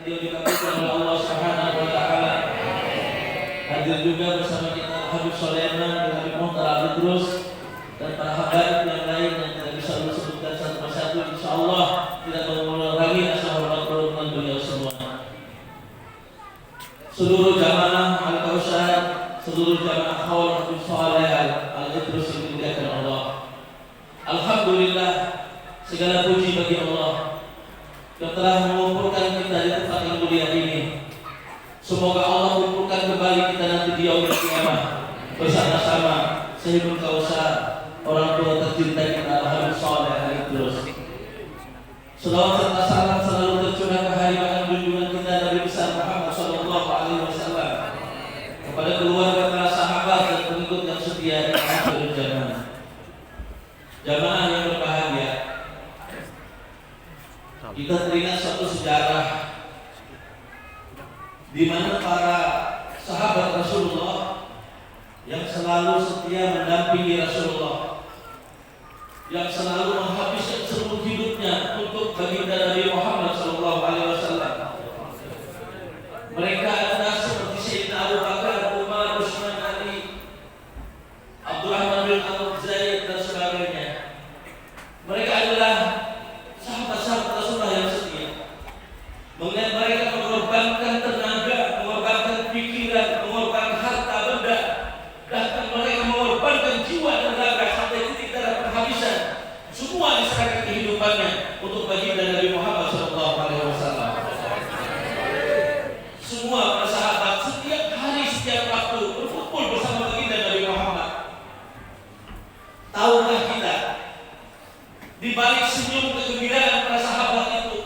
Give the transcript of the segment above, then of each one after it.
beliau dikabulkan oleh Allah Subhanahu wa taala. Hadir juga bersama kita Habib Sulaiman, Habib Muhtar Al-Idrus dan para habaib yang lain yang tidak bisa disebutkan satu persatu, insyaallah tidak mengulangi asal-usul beliau semua. Seluruh jamaah Al-Kautsar, seluruh jamaah Khawal Habib Sulaiman Al-Idrus yang dimuliakan Allah. Alhamdulillah, segala puji bagi Allah yang telah mengumpulkan kita di tempat yang mulia ini. Semoga Allah kumpulkan kembali kita nanti di yaumul qiyamah bersama-sama sehibul Kautsar, orang tua tercinta kita Habib Saleh Al-Idrus. Selawat serta salam selalu tercurah ke harian junjungan kita Nabi besar Muhammad sallallahu alaihi wasallam, kepada keluarga, para sahabat dan pengikut yang setia di akhir zaman. Jamaah yang berbahagia, kita teringat suatu sejarah di mana para sahabat Rasulullah yang selalu setia mendampingi Rasulullah, yang selalu menghabiskan seluruh hidupnya untuk baginda Nabi Muhammad sallallahu alaihi wasallam. Mereka adalah seperti Sayyidina Abu Bakar, Umar, Utsman, Ali, Abdurrahman bin Auf, Zaid dan sebagainya. Mereka adalah sahabat-sahabat Rasulullah yang setia. Melihat mereka mengorbankan tenaga, mengorbankan pikiran, mengorbankan harta benda, bahkan mereka mengorbankan jiwa dan raga sampai titik darah penghabisan. Semua diserahkan kehidupannya untuk baginda Nabi Muhammad SAW. Semua para sahabat setiap hari, setiap waktu berkumpul bersama baginda Nabi Muhammad. Tahukah kita, di balik senyum kegembiraan para sahabat itu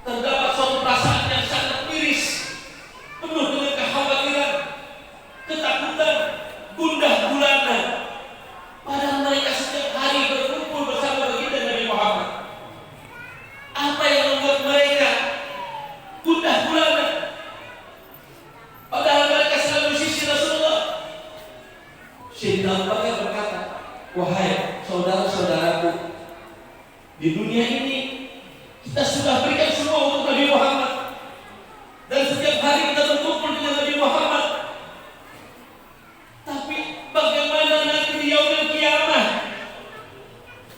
terdapat suatu perasaan yang sangat miris, penuh dengan kekhawatiran, ketakutan, gundah gulana. Padahal mereka setiap hari berkumpul bersama baginda Nabi Muhammad. Apa yang membuat mereka gundah gulana? Padahal mereka selalu di sisi Rasulullah. Sayyidina Abu Bakar berkata, wahai saudara-saudaraku, di dunia ini kita sudah berikan semua untuk Nabi Muhammad, dan setiap hari kita berkumpul dengan Nabi Muhammad. Tapi bagaimana nanti di yaumul qiyamah?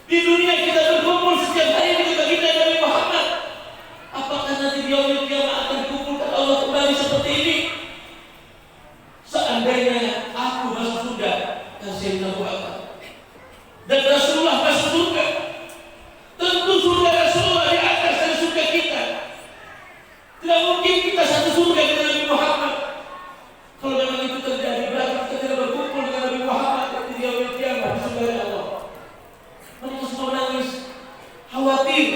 Di dunia kita berkumpul setiap hari dengan baginda Nabi Muhammad. Apakah nanti di yaumul qiyamah akan dikumpulkan Allah kembali seperti ini? Seandainya aku masuk surga, kasih Abu Bakar, dan Rasulullah masuk surga, tentu surga Rasulullah di atas dari surga kita. Tidak mungkin kita satu surga dengan Nabi Muhammad. Kalau memang itu terjadi, berarti kita tidak berkumpul dengan Nabi Muhammad di yaumul qiyamah di surga Allah. Mereka semua menangis, khawatir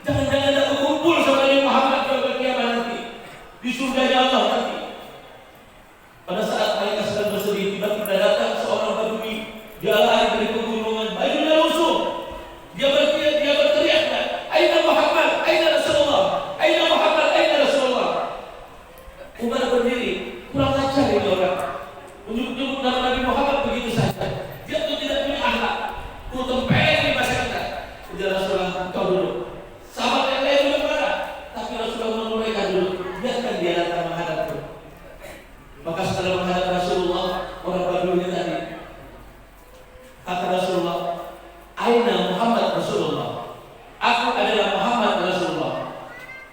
jangan-jangan tidak berkumpul sama Nabi Muhammad di yaumul qiyamah nanti, di surga Allah nanti. Pada saat mereka sedang bersedih, tiba-tiba datang seorang badui. Dia lari dari pegunungan, bajunya lusuh. Dia berteriak, "Aina Muhammad, aina Rasulullah, aina Muhammad, aina Rasulullah." Umar berdiri, kurang ajar ini orang. Menyebut nama Nabi Muhammad begitu saja. Dia tuh tidak punya akhlak. Tuh tempel di bahasa kita. Udah Rasulullah, kau dulu. Sahabat yang lain juga marah, tapi Rasulullah menurut mereka dulu. Biarkan dia datang menghadapku. Maka setelah menghadap Rasulullah, orang badunya tadi, kata Rasulullah, "Aina Muhammad Rasulullah." Aku adalah Muhammad Rasulullah.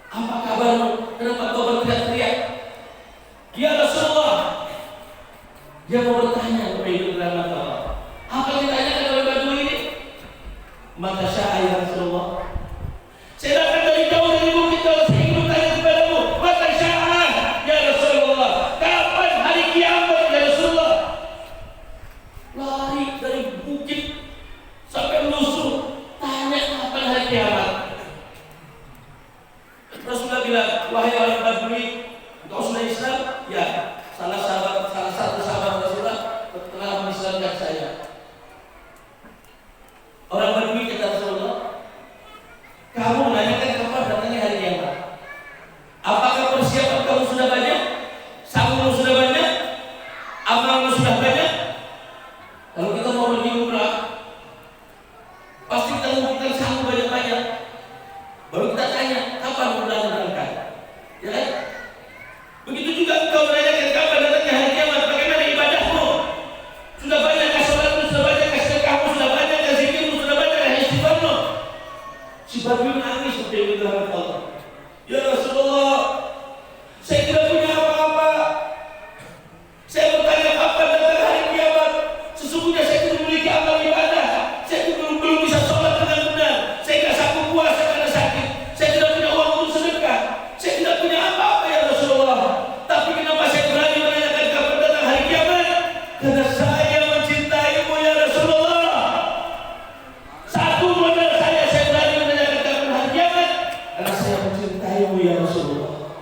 Apa kabarmu? Kenapa kau berteriak-teriak? Ya Rasulullah. Dia mau bertanya kepada itu dalam mata Allah. Apa yang ditanyakan oleh badu ini? Maka saya Rasulullah, saya datang dari jauh dari bukit jauh, saya ingin bertanya kepadamu. Maka saya ya Rasulullah, kapan hari kiamat ya Rasulullah? Lari dari bukit sampai lusuh, tanya kapan hari kiamat. Rasulullah bilang, wahai orang Badui, engkau sudah Islam? Ya. Salah satu sahabat Rasulullah telah mengislamkan saya. Orang Badui kata Rasulullah, kamu menanyakan kapan datangnya hari kiamat? Apakah persiapan kamu sudah banyak? Sanggup sudah banyak? Amalmu sudah banyak? Kalau kita mau pergi umrah, pasti kita mengumpulkan sanggup banyak-banyak. Baru kita tanya, kapan umrah berangkat? Rasulullah.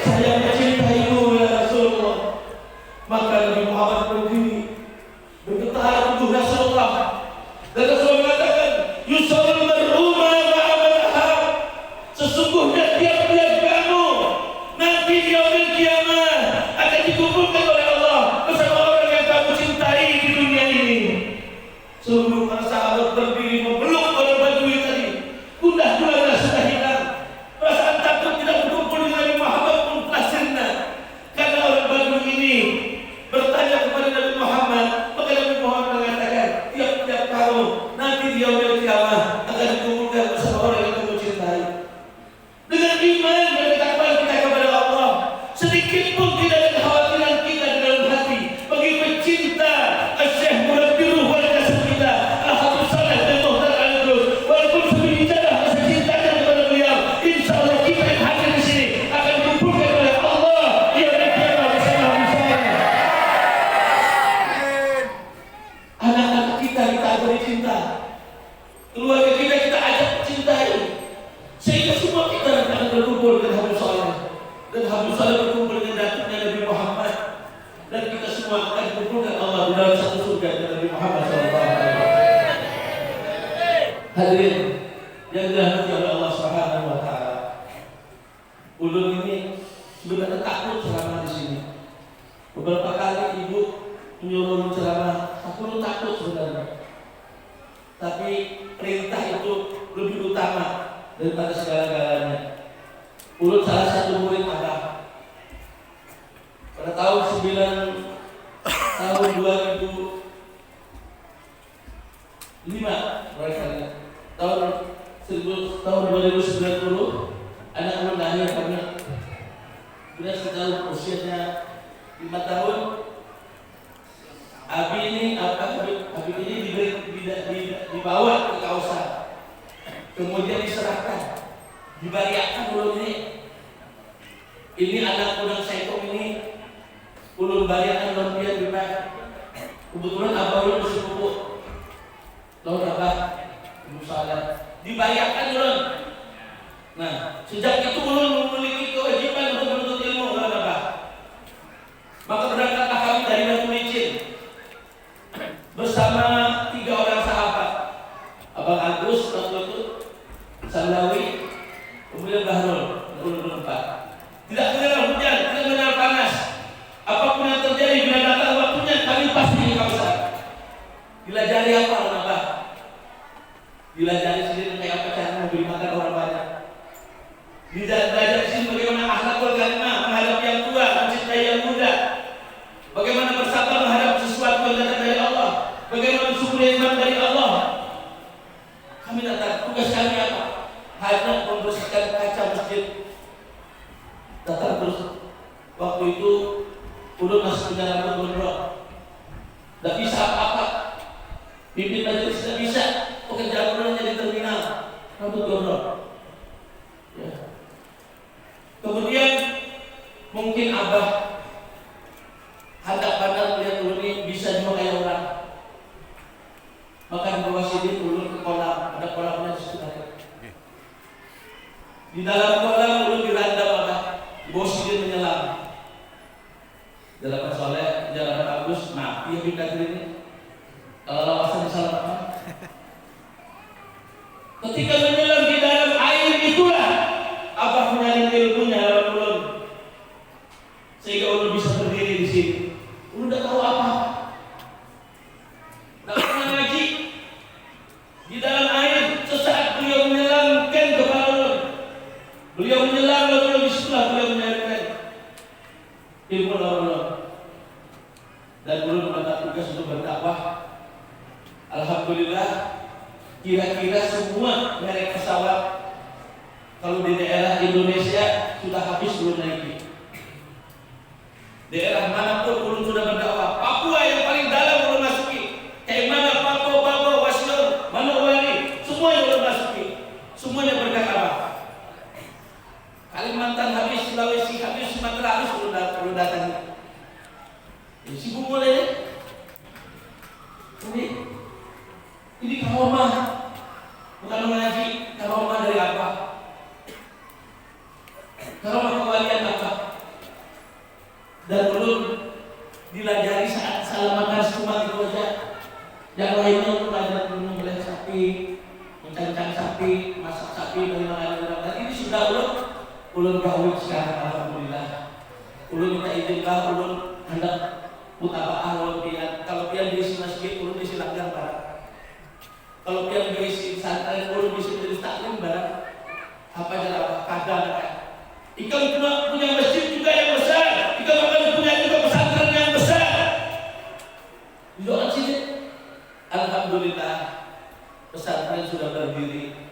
Saya mencintaimu ya Rasulullah. Maka Nabi Muhammad berdiri bergetar tubuh Rasulullah. Dan Rasulullah mengatakan, Yusawul mar'uma ma'amanahab. Sesungguhnya tiap-tiap kamu nanti di yaumil kiamah akan dikumpulkan oleh Allah bersama orang yang kamu cintai di dunia ini. Seluruh para sahabat berdiri memeluk orang Badui tadi. Gundah gulana sudah hilang. Perasaan takut tidak berkumpul dengan Nabi Muhammad pun telah sirna. Karena orang Badui ini bertanya kepada Nabi Muhammad, maka Nabi Muhammad mengatakan, tiap-tiap kamu nanti di yaumil kiamah akan dikumpulkan bersama orang yang kamu cintai. Dengan iman dan ketakwaan kita kepada Allah, sedikit pun tidak ada kekhawatiran kita di dalam hati bagi pecinta Syekh Murabbiruh wal Jasad kita, Al-Habib Saleh dan Muhtar Al-Idrus. Walaupun sebijilah rasa cintanya kepada beliau, insya Allah kita yang hadir di sini akan dikumpulkan oleh Allah di yaumil kiamah bersama Habib Saleh. Anak-anak kita ajari cinta, keluarga kita ajak cintai, sehingga semua kita akan berkumpul dengan Habib Saleh, dan Habib Saleh berkumpul dengan datuknya Nabi Muhammad, dan kita semua akan dikumpulkan Allah di dalam satu surga dengan Nabi Muhammad SAW. Hadirin yang dirahmati oleh Allah Subhanahu wa taala. Ulun ini sebenarnya takut ceramah di sini. Beberapa kali ibu menyuruh ceramah, aku takut sebenarnya. Tapi perintah itu lebih utama daripada segala-galanya. Ulun salah satu murid Abah. Pada tahun 2005 barangkali, tahun 2090 anak ulun lahir karena sudah sekitar usianya 5 tahun. Abi ini dibawa ke Kausar, kemudian diserahkan, dibariakan ulun ini. Ini anak udang Saitong ini ulun bariakan ulun dia bima. Kebetulan abah ulun sepupu lawan abah Ibu Saleh dibariakan ulun. Nah, sejak itu ulun memiliki kewajiban untuk menuntut ilmu lawan abah. Maka berangkatlah kami dari Batu Licin bersama 3 orang sahabat, Abang Agus waktu itu, Sandawi, kemudian Bahrul, ulun 4. Tidak mengenal hujan, tidak mengenal panas. Apapun yang terjadi bila datang waktunya, kami pasti di Kausar. Dilajari apa oleh Abah? Dilajari sendiri kayak apa cara memberi makan orang banyak. Dilajari sendiri bagaimana akhlakul karimah menghadapi yang tua, mencintai yang muda. Bagaimana bersabar menghadapi sesuatu yang datang dari Allah. Bagaimana syukur iman dari Allah. Kami datang, tugas kami apa? Hanya membersihkan kaca masjid. Datang terus. Waktu itu ulun masih punya rambut gondrong, tidak bisa apa-apa. Pimpin majelis tidak bisa. Pekerjaan ulun hanya di terminal, rambut gondrong. Ya. Kemudian mungkin abah hendak pandang melihat ulun ini bisa dimakai orang. Maka dibawa sini ulun ke kolam, ada kolamnya di situ. Di dalam kolam ulun dirandam abah. Bos dia menyelam. Dalam Soleh, jalan bagus, nah dia bingkai ini. Kalau lawasan salah. Ketika menyelam di dalam air itulah abah menyalin ilmunya dalam ulun, sehingga ulun bisa berdiri di sini. Ulun tidak tahu apa, tidak pernah ngaji. Di dalam air sesaat beliau menyelamkan kepala ulun. Beliau menyelam lalu disitulah beliau menyampaikan ilmu Allah. Dan ulun mendapat tugas untuk berdakwah. Alhamdulillah, kira-kira semua merek pesawat kalau di daerah Indonesia sudah habis ulun naiki. Daerah manapun ulun sudah berdakwah. Papua yang paling dalam ulun masuki. Kayak mana Papua, Wasior, Manowari, semuanya ulun masuki. Semuanya berkat Allah. Kalimantan habis, Sulawesi habis, Sumatera habis, perlu datang. Sibuk mulai. Ini karomah, bukan mengaji. Karomah dari apa? sudah ulun kawin sekarang alhamdulillah. Ulun minta izin kah ulun hendak mutabaah ulun pian. Kalau pian diisi masjid ulun diisi langgar barang. Kalau pian diisi santai ulun diisi jadi taklim barang. Apa jalan kadang kan? Ikam punya masjid juga yang besar. Ikam akan punya juga pesantren yang besar. Doa sini. Alhamdulillah pesantren sudah berdiri.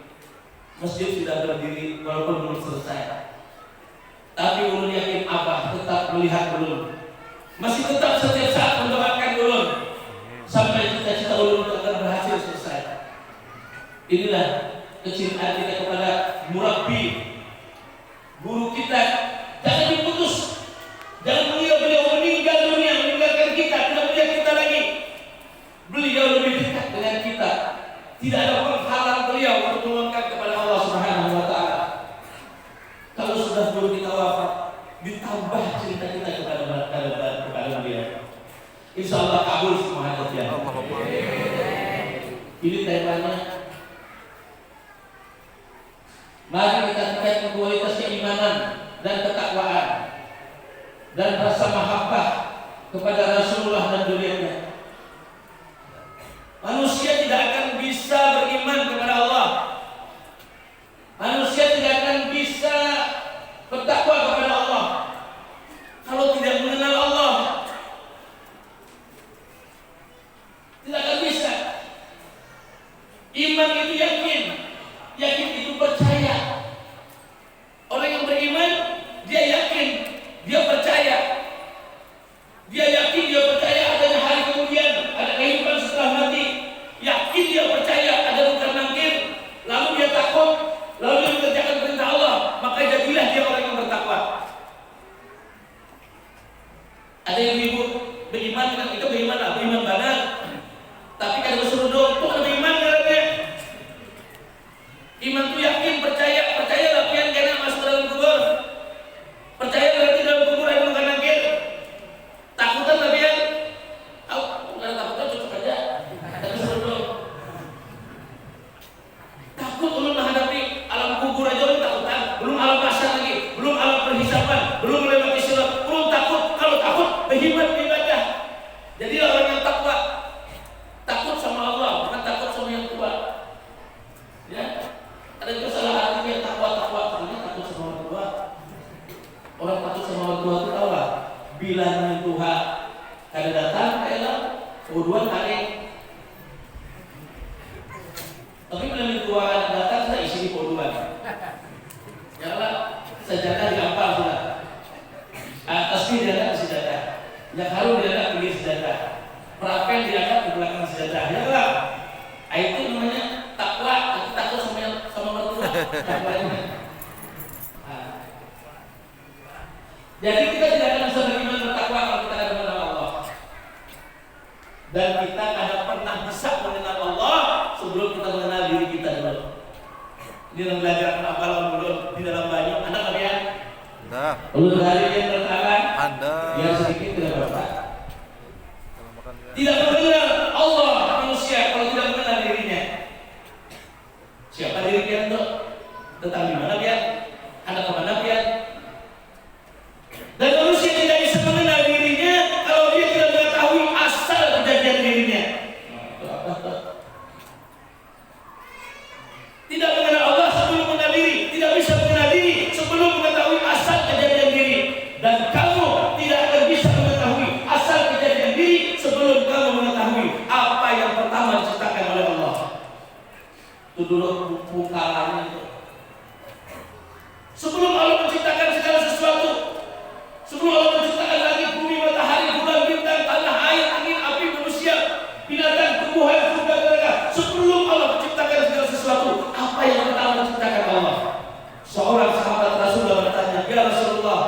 Masjid sudah berdiri walaupun belum selesai. Tapi ulun yakin Abah tetap melihat ulun, masih tetap setiap saat mendoakan ulun sampai cita-cita ulun akan berhasil selesai. Inilah kecintaan kita kepada murabbi, guru kita. Jangan diputus, jangan mengira beliau meninggal dunia, meninggalkan kita, tidak melihat kita lagi. Beliau lebih dekat dengan kita. Tidak ada penghalang beliau untuk melangkah kepada Allah Subhanahu wa Ta'ala. Kalau sudah guru kita wafat, ditambah cinta kita kepada beliau. Insya Allah kabul semua hajatnya. Ini temanya. Mari kita tingkatkan kualitas keimanan dan ketakwaan dan rasa mahabbah kepada Rasulullah dan duriannya. Manusia tidak akan bisa beriman kepada Allah. Manusia tidak akan bisa bertakwa kepada Allah kalau tidak mengenal Allah. Tidak akan bisa. Iman itu yakin, yakin itu percaya. Orang yang beriman, dia yakin, dia percaya. Dia yakin, dia percaya adanya hari kemudian, ada kehidupan setelah mati. Yakin dia percaya ada bukan nangkir. Lalu dia takut, lalu dia mengerjakan perintah Allah. Maka jadilah dia orang yang bertakwa. Ada yang ribut beriman dengan itu beriman lah, beriman banget. Tapi kan suruh dong, kok beriman karena iman itu yakin, percaya lapian karena masuk dalam kubur. Percaya berarti dalam kubur ada bukan nangkir. Takutan lapian. Tahu, bukan takutan cukup aja. Tapi suruh dong. Takut ulun menghadapi alam kubur aja ulun takutan. Belum alam mahsyar lagi, belum alam perhisaban, belum melewati sirat. Ulun takut. Kalau takut berhimmat ibadah. Jadi orang yang takwa takut sama Allah, bukan takut sama yang tua. Ya, ada juga salah artinya takwa karena takut sama orang tua. Orang takut sama orang tua itu tahu lah. Bila Tuhan kada datang, kayak kemudian hari. Tapi bila tua kada datang, saya isi di poduan. Janganlah sejadah diampal sudah. Tasbih diangkat ke sejadah. Yang harum diangkat pilih sejadah. Perapen diangkat ke belakang sejadah. Ya lah. Itu namanya takwa. Aku takut sama mertua. Jadi kita tidak akan bisa beriman bertakwa kalau kita tidak mengenal Allah. Dan kita tidak pernah bisa mengenal Allah sebelum kita mengenal diri kita dulu. Ini dalam belajar apalan dulu di dalam banyu. Anda kalian? Anda. Ulun hari yang bertangan. Anda. Biar sedikit tidak apa-apa. Tidak mengenal Allah manusia kalau tidak mengenal dirinya. Siapa diri dia itu? Tentang di mana dia? Anda kemana dia? Dan manusia tidak bisa mengenal dirinya kalau dia tidak mengetahui asal kejadian dirinya. Tidak mengenal Allah sebelum mengenal diri, tidak bisa mengenal diri sebelum mengetahui asal kejadian diri. Dan kamu tidak akan bisa mengetahui asal kejadian diri sebelum kamu mengetahui apa yang pertama diciptakan oleh Allah. Itu dulu bukalannya itu. Sebelum Allah menciptakan segala sesuatu, sebelum Allah menciptakan langit, bumi, matahari, bulan, bintang, tanah, air, angin, api, manusia, binatang, tumbuhan, surga, neraka. Sebelum Allah menciptakan segala sesuatu, apa yang pertama diciptakan Allah? Seorang sahabat Rasulullah bertanya, ya Rasulullah,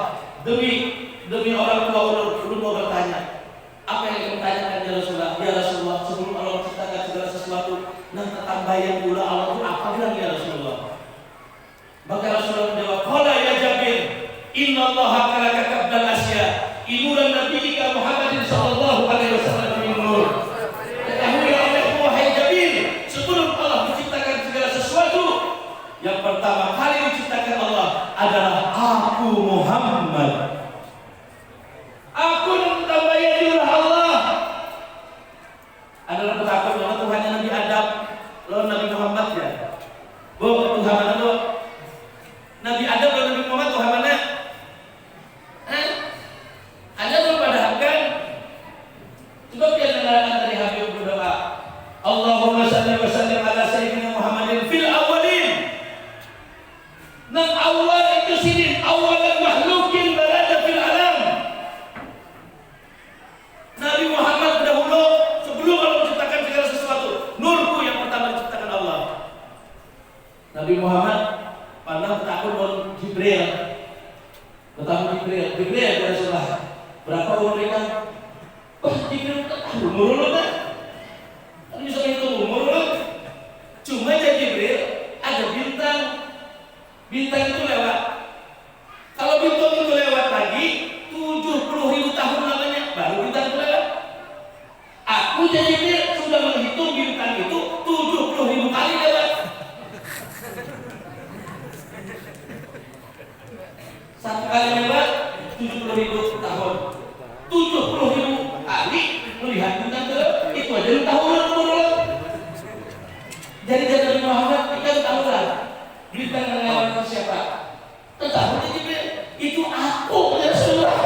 demi orang tua ulun mau bertanya, apa yang bertanyakan ya Rasulullah? Ya Rasulullah, sebelum Allah menciptakan segala sesuatu, nang ketambayan gula Allah itu apa bilang ya Rasulullah? Maka Rasulullah menjawab, qala ya Jabir, inna Allah khalaqa qabla asya, inuran nabiyika Muhammadin sallallahu alaihi wasallam min nur. Ketahui olehmu wahai Jabir, sebelum Allah menciptakan segala sesuatu, yang pertama kali diciptakan Allah Nang awal itu sidin awalan makhlukin balada fil alam. Nabi Muhammad dahulu sebelum Allah menciptakan segala sesuatu, nurku yang pertama diciptakan Allah. Nabi Muhammad pandang takut on Jibril. Pertama Jibril ya Rasulullah. Berapa umur mereka? Oh Jibril umur lu kan? Kan bisa hitung umur lu. Cuma ya Jibril ada bintang. Bintang itu lewat. Kalau bintang itu lewat lagi 70.000 tahun lamanya baru bintang itu lewat. Aku jadi Jibril sudah menghitung bintang itu 70.000 kali lewat. Satu kali lewat 70.000 tahun. 70.000 kali melihat bintang itu aja lu tahu umur. Jadi Nabi Muhammad kita tahu lah bintang yang lewat siapa. Tetapi Jibril itu aku ya Rasulullah.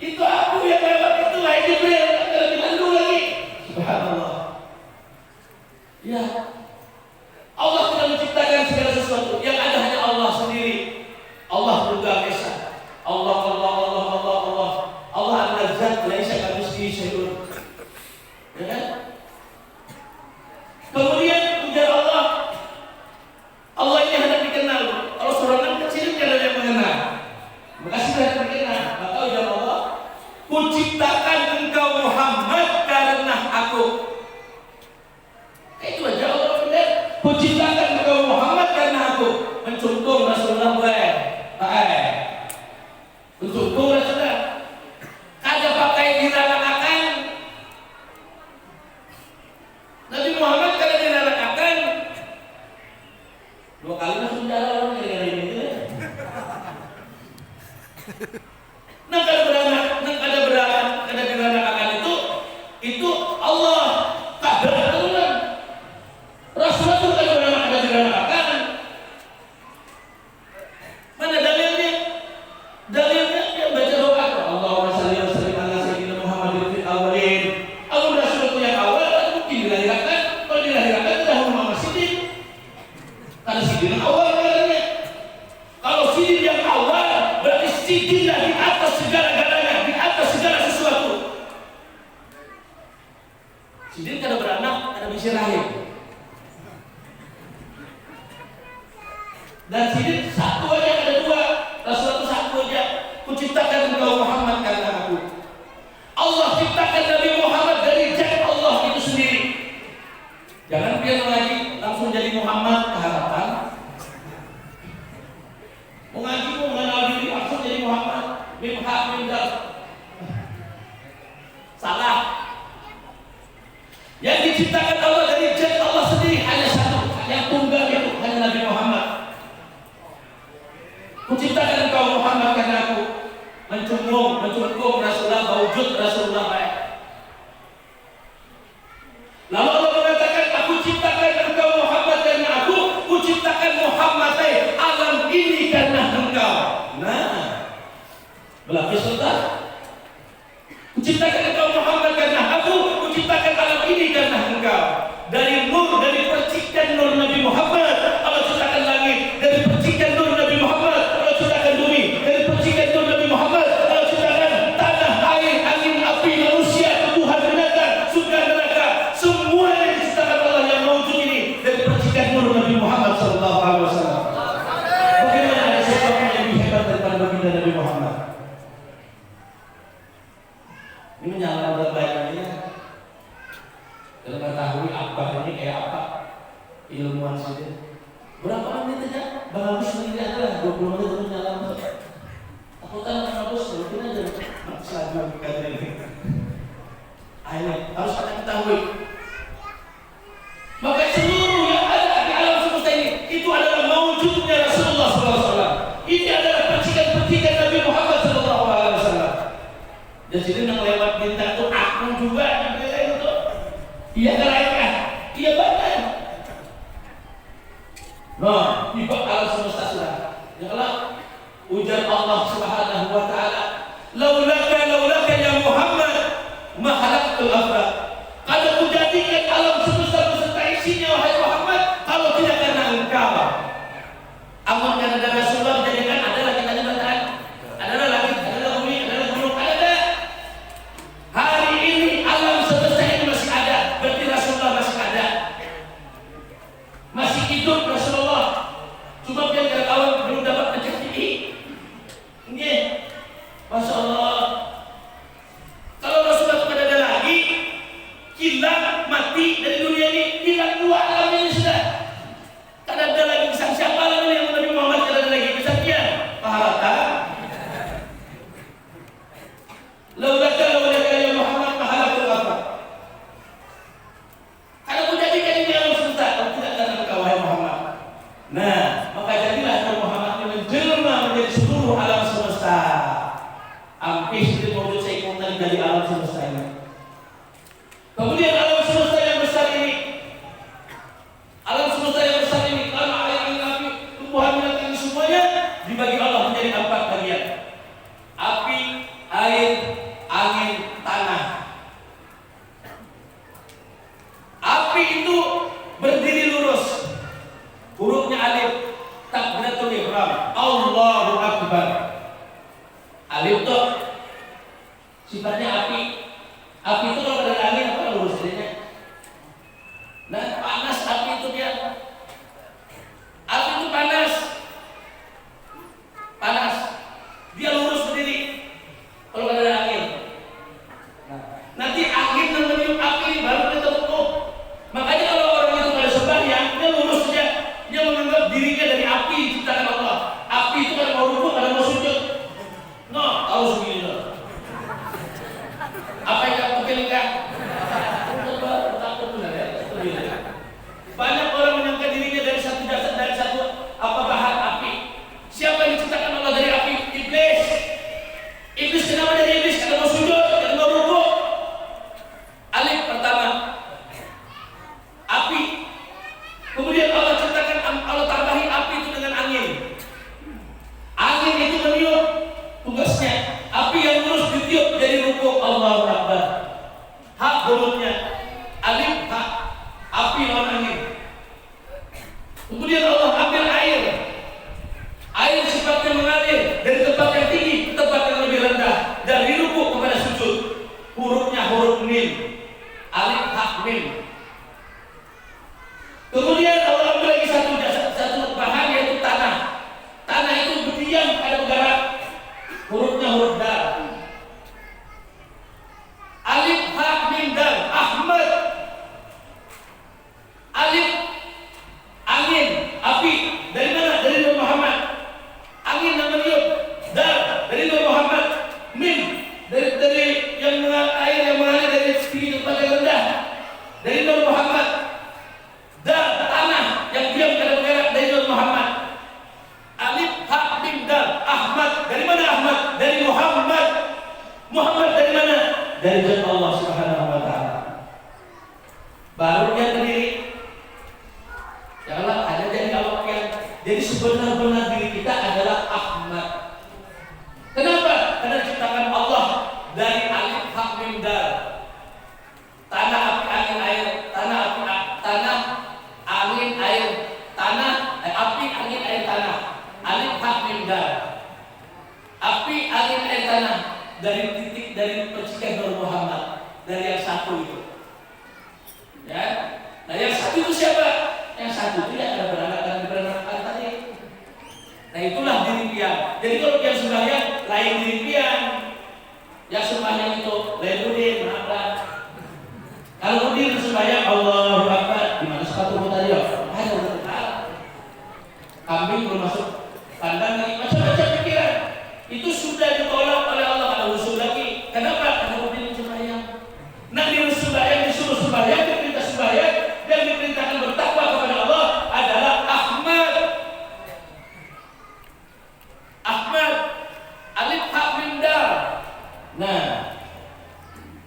Itu aku yang lewat itu lah Jibril. Lebih dulu lagi. Subhanallah. Ya. Allah telah menciptakan segala sesuatu. Yang ada hanya Allah sendiri. Allah Tunggal Esa. Allah adalah zat laisa kamitslihi syai'un. Ya kan? Kemudian ujar Allah. Allah ini hendak dikenal. Kalau seorang kecil tidak ada yang mengenal. Makasih hendak dikenal. Maka ujar Allah, kuciptakan engkau Muhammad karena aku. Itu aja Allah benar. Kuciptakan engkau Muhammad karena aku. Mencungkung Rasulullah mencungkung Rasulullah. Kada pakai dirarakakan. Nabi Muhammad kada dirarakakan. 2 kali masuk penjara orang gara-gara ini gitu ya. Nang kada beranak, kada dirarakakan itu Allah kadar aturan. Rasulullah itu kada beranak, kada dirarakakan. Mana dalilnya? Dalilnya yang baca doa Allahumma shalli wa sallim ala sayyidina Muhammadin fil awwalin. Aku Rasulullah yang awal kan mungkin dilahirkan. Kalau dilahirkan sudah Muhammad sidin. Karena sidin awal katanya. Kalau sidin yang awal berarti sidinlah di atas segala-galanya, di atas segala sesuatu. Sidin kada beranak, kada bisa rahim. Dan sidin satu aja kada dua. Rasulullah itu satu aja. Kuciptakan engkau Muhammad karena aku. Allah ciptakan Nabi Muhammad dari zat Allah itu sendiri. Jangan biar lagi langsung jadi Muhammad keharapan. Mau ngaji mau mengenal diri langsung jadi Muhammad. Mimha mindal. Salah. Yang diciptakan Allah dari zat Allah sendiri hanya satu, yang tunggal itu hanya Nabi Muhammad. Kuciptakan engkau Muhammad karena aku. Mencungkung Rasulullah, wujud Rasulullah baik. Lalu Allah mengatakan, aku ciptakan engkau Muhammad karena aku. Kuciptakan Muhammad alam ini karena engkau. Nah, belakang sultan. Kuciptakan engkau Muhammad karena aku. Kuciptakan alam ini karena engkau. Dari nur, dari percikan nur Nabi Muhammad Allah ciptakan langit. Dari percikan nur Nabi Muhammad Allah ciptakan bumi. Dari percikan nur Nabi Muhammad Allah ciptakan tanah, air, angin, api, manusia, tumbuhan, binatang, surga, neraka. Semua yang diciptakan Allah yang mewujud ini dari percikan nur Nabi Muhammad sallallahu alaihi wasallam. Bagaimana ada sesuatu yang lebih hebat daripada baginda Nabi Muhammad? Ini menyalakan bayangannya. Dan mengetahui apa ini kayak apa ilmuwan saja. Berapa menit aja? Bang Agus sendiri aja 20 menit untuk nyala. Aku kan Bang Agus mungkin aja selama kajian ini. Ayo harus kita ketahui. Maka seluruh yang ada di alam semesta ini itu adalah mewujudnya Rasulullah SAW. Ini adalah percikan-percikan Nabi Muhammad SAW. Jadi yang lewat bintang itu aku juga itu. Iya kelayakan, iya banyak. Nah, di alam semesta sudah. Ya Allah, ujar Allah Subhanahu wa taala, "Laulaka ya Muhammad, ma khalaqtul afra." Kalau kujadikan alam semesta beserta isinya wahai Muhammad, kalau tidak karena engkau. Nah, maka jadilah Nabi Muhammad menjelma menjadi seluruh alam semesta. Hampir sedikit mobil saya ikutan dari alam semesta ini. Kemudian alam semesta yang besar ini, tanah, air, api, tumbuhan, binatang semuanya dibagi Allah menjadi 4 bagian. Api, air, angin, tanah. Api itu berdiri lurus, hurufnya alif, takbiratul ihram, Allahu Akbar. Alif itu sifatnya api. Api itu kalau dari angin apa lurus jadinya? Nah, panas api itu dia. Api itu panas. Dia lurus berdiri. Kalau dari angin. Nah, nanti angin yang meniup api ini baru kita utuh. Makanya kalau orang itu pada sembahyang, dia lurus saja. Dia menganggap dirinya dari api diciptakan Allah. Api itu kan mau rukuk, ada mau sujud. No, harus begini no. Apa yang kamu pilih kan? Takut benar ya. Banyak orang menyangka dirinya dari satu jasad, dari satu bahan api. Siapa yang diciptakan Allah dari api? Iblis. Iblis kenapa dari iblis? Karena mau sujud, karena mau rukuk. Alif pertama, api. Kemudian Allah ciptakan, Allah tambahi api itu dengan angin. Angin itu meniup, tugasnya. Api yang lurus ditiup jadi rukuk, Allahu Akbar. Hak hurufnya alif, hak. Api lawan angin. Kemudian Allah ambil air. Air sifatnya mengalir dari tempat yang tinggi ke tempat yang lebih rendah, dari rukuk kepada sujud. Hurufnya huruf mim. Alif, hak, mim. Kemudian Allah ambil lagi satu bahan, yaitu tanah. Tanah itu berdiam pada bergerak. Hurufnya huruf dal. Alif, hak, mim, dal. Ahmad. Alif, angin, api. Dari mana? Dari Nabi Muhammad. Angin yang meniup. Dal, dari Nabi Muhammad. Mim, dari yang air yang mengalir dari tinggi tempat yang rendah, dari Nabi Muhammad. Dal, tanah yang diam pada bergerak, dari Nabi Muhammad. Alif, hak, mim, dal. Ahmad, dari mana Ahmad? Dari Muhammad. Muhammad dari mana? Dari zat Allah Subhanahu wa taala. Baru dia berdiri. Janganlah ada jadi kalau yang jadi sebenar-benar diri kita adalah Ahmad. Kenapa? Karena ciptakan Allah dari alif, hak, mim, dal. Tanah, api, angin, air. Tanah, api, tanah, angin, air. Tanah, api, angin, air, tanah. Alif, hak, mim, dal. Api, angin, air, tanah. Dari titik, dari percikan Nur Muhammad. Dari yang satu itu. Ya. Nah yang satu itu siapa? Yang satu itu yang ada berantakan tadi. Nah itulah diri pian. Jadi kalau pian sembahyang lain diri pian. Yang sembahyang itu lain udin, maaflah. Kalau udin sembahyang Allahu Akbar, di mana sepatu tadi ya? Ada betul. Kambing belum masuk kandang lagi, macam-macam pikiran. Itu sudah ditolak oleh Allah, kalau usul lagi. Kenapa? Karena udin sembahyang. Nah di sembahyang disuruh sembahyang, diperintah sembahyang, dan diperintahkan bertakwa kepada Allah adalah Ahmad. Ahmad, alif, hak, mim, dal. Nah,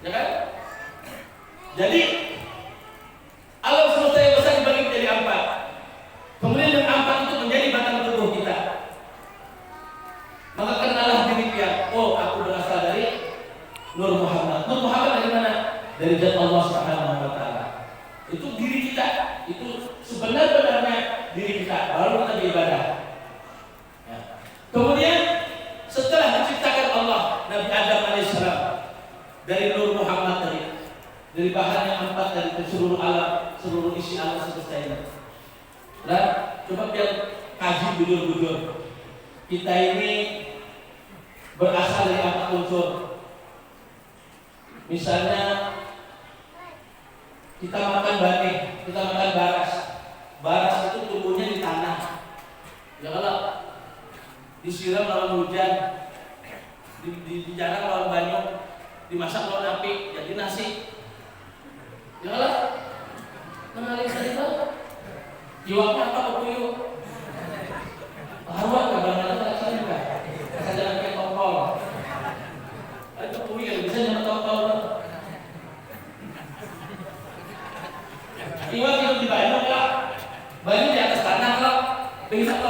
ya kan? Jadi alam semesta yang besar dibagi menjadi 4. Kemudian yang 4 itu menjadi batang tubuh kita. Maka kenalah diri dia. Oh, aku berasal dari Nur Muhammad. Nur Muhammad dari mana? Dari zat Allah Subhanahu wa taala. Itu diri kita. Itu sebenarnya diri kita. Baru kita beribadah. Ya. Kemudian setelah diciptakan Allah, Nabi Adam alaihissalam dari Nur Muhammad dari bahan yang 4 dari seluruh alam, seluruh isi alam semesta ini. Nah, coba biar kaji bujur-bujur. Kita ini berasal dari 4 unsur. Misalnya kita makan batik, kita makan baras. Baras itu tumbuhnya di tanah. Ya kalau disiram lawan hujan, dijarang lawan banyu, dimasak lawan api, jadi nasi. Ya kalau kenalin tadi tuh, jiwanya apa puyuh?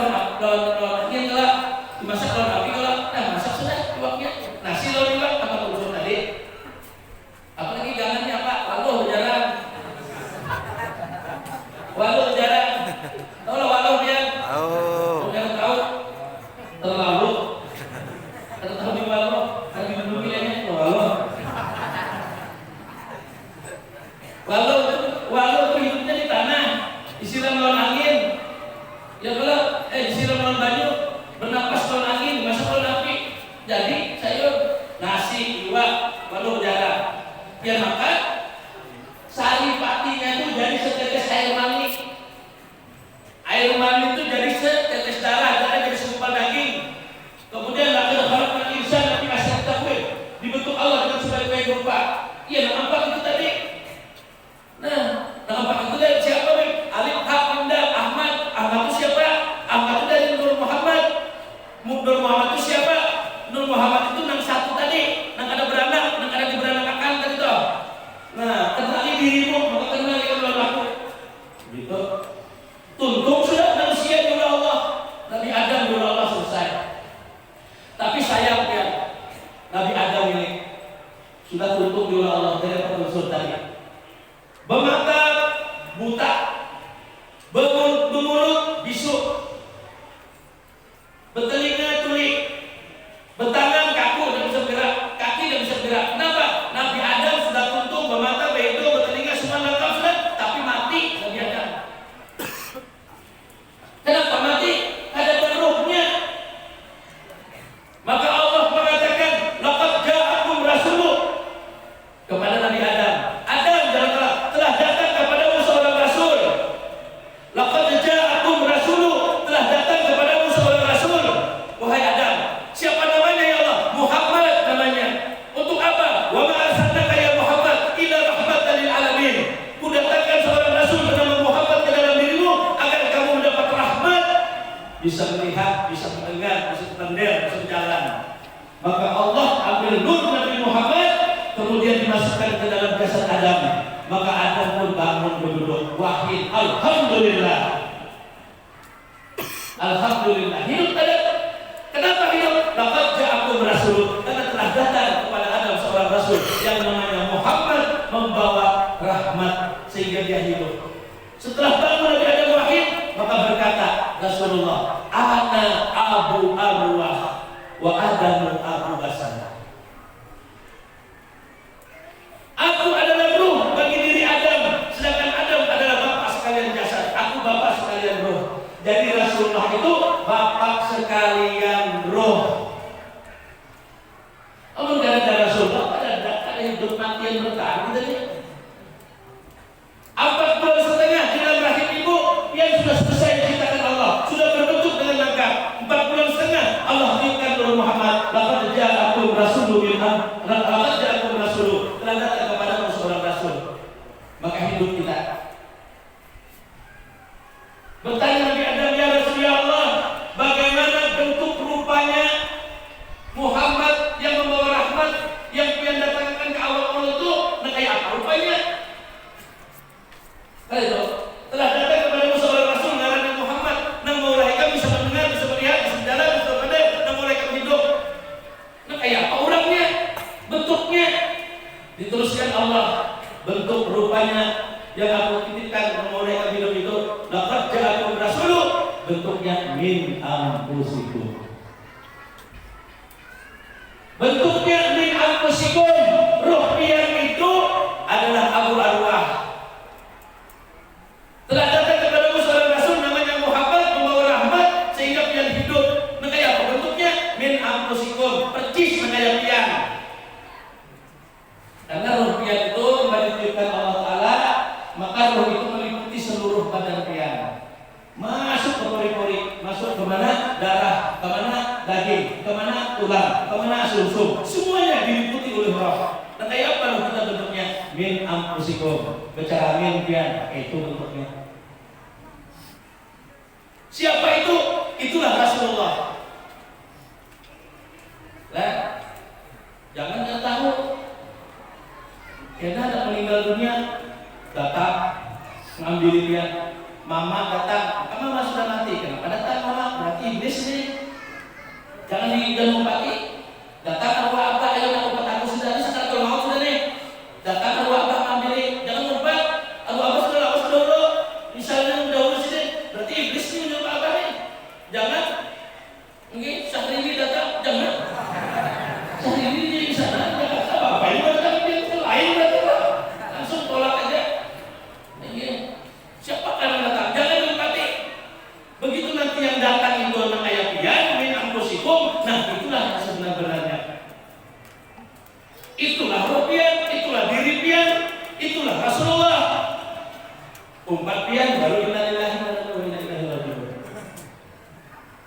lawan angin kelak, dimasak lawan api kelak. Nah masak sudah iwaknya. Nasi lawan iwak apa unsur tadi? Apalagi jangannya apa? Waluh jarang. Waluh jarang. Tahu lah waluh dia? Jangan tahu. Terlalu di waluh. Kami menunggu ini waluh. Waluh itu hidupnya di tanah, disiram lawan angin. Ya kalau disiram lawan banyu, bernapas lawan angin, dimasak lawan api. Jadi sayur, nasi, iwak, waluh jarang. Dia makan, sari patinya itu jadi setetes air mani. Air mani itu jadi setetes darah, darah jadi segumpal daging. Kemudian laqad khalaqnal insana fi ahsani taqwim, dibentuk Allah dengan sebaik-baik rupa. Iya, nampak itu tadi. Nah, nampak itu dari siapa nih? Alif Hamda Ahmad. Ahmad itu siapa? Ahmad itu dari Nur Muhammad. Nur Muhammad itu siapa? Nur Muhammad itu nang satu tadi, nang ada beranak, nang ada di beranak akan tadi toh. Nah, kenali dirimu, maka kenali Allah aku. Gitu. Tuntung sudah manusia dulu Allah. Nabi Adam dulu Allah selesai. Tapi sayang ya, Nabi Adam ini sudah tuntung dulu Allah dari unsur tadi. Bermata buta, bermulut bisu, bertelinga tuli, bertangan kaku dan bisa bergerak, kaki dan bisa bergerak. Kenapa? Nabi Adam sudah tuntung, bermata, bedo, bertelinga semua lengkap sudah, tapi mati Nabi Adam. Kenapa mati? Ada ruhnya. Maka Allah mengatakan, laqad ja'akum rasulun kepada Nabi Adam. Adam telah datang kepadamu seorang rasul. Laqad ja'akum rasulun, telah datang kepadamu seorang rasul. Wahai Adam, siapa namanya ya Allah? Muhammad namanya. Untuk apa? Wa ma arsalnaka ya Muhammad illa rahmatan lil alamin. Kudatangkan seorang rasul bernama Muhammad ke dalam dirimu agar kamu mendapat rahmat, bisa melihat, bisa mendengar, bisa mendengar, bisa berjalan. Maka Allah ambil nur Nabi Muhammad, kemudian dimasukkan ke dalam jasad Adam. Maka Adam pun bangun berduduk wahid. Alhamdulillah. Alhamdulillah. Hidup Adam. Kenapa hidup? Laqad ja'akum rasul. Karena telah datang kepada Adam seorang rasul yang namanya Muhammad, membawa rahmat sehingga dia hidup. Setelah bangun Nabi Adam wahid, maka berkata Rasulullah, ana abu arwah wa Adamu abu basar. Aku adalah ruh bagi diri Adam, sedangkan Adam adalah bapak sekalian jasad. Aku bapak sekalian ruh. Jadi Rasulullah itu bapak sekalian ruh. Kalau tidak ada Rasulullah, ada hidup mati yang bertahan gitu ya. 4 bulan setengah di dalam rahim ibu yang sudah selesai diciptakan Allah, sudah berbentuk dengan lengkap. 4 bulan setengah Allah berikan Nur Muhammad. Laqad ja'akum rasulun min laqad ja'akum rasulun, telah datang kepada seorang rasul. Maka hidup kita. Bertanya Nabi Adam, ya Rasul ya Allah, bagaimana bentuk rupanya Muhammad yang membawa rahmat yang pian datangkan ke awal itu? Nah kayak apa rupanya? Itu telah datang kepada seorang rasul namanya Muhammad, nang mulai kami bisa mendengar, bisa melihat, bisa berjalan, bisa pandai, nang mulai kami hidup. Nah kayak apa orangnya? Bentuknya? Diteruskan Allah, bentuk rupanya yang aku titipkan nang mulai kami hidup itu, laqad ja'akum rasulun, bentuknya min anfusikum. Bentuknya min anfusikum, ruh yang itu adalah abu arwah. Telah datang kepada seorang rasul namanya Muhammad, membawa rahmat sehingga pian hidup. Nah kayak apa bentuknya? Min anfusikum, percis kayak pian. Karena ruh pian itu diberikan Allah Ta'ala, maka ruh itu meliputi seluruh badan pian. Masuk ke pori-pori, masuk ke mana? Darah, ke mana? Daging, ke mana? Tulang, ke mana? Sumsum. Semuanya diliputi oleh roh. Nah kayak apa ruh kita bentuknya? Min anfusikum. Bicara min pian, itu bentuknya. Siapa itu? Itulah Rasulullah. Lah, jangan nggak tahu. Karena ada meninggal dunia, datang ngambil dia. Mama datang, mama sudah mati. Kenapa datang mama?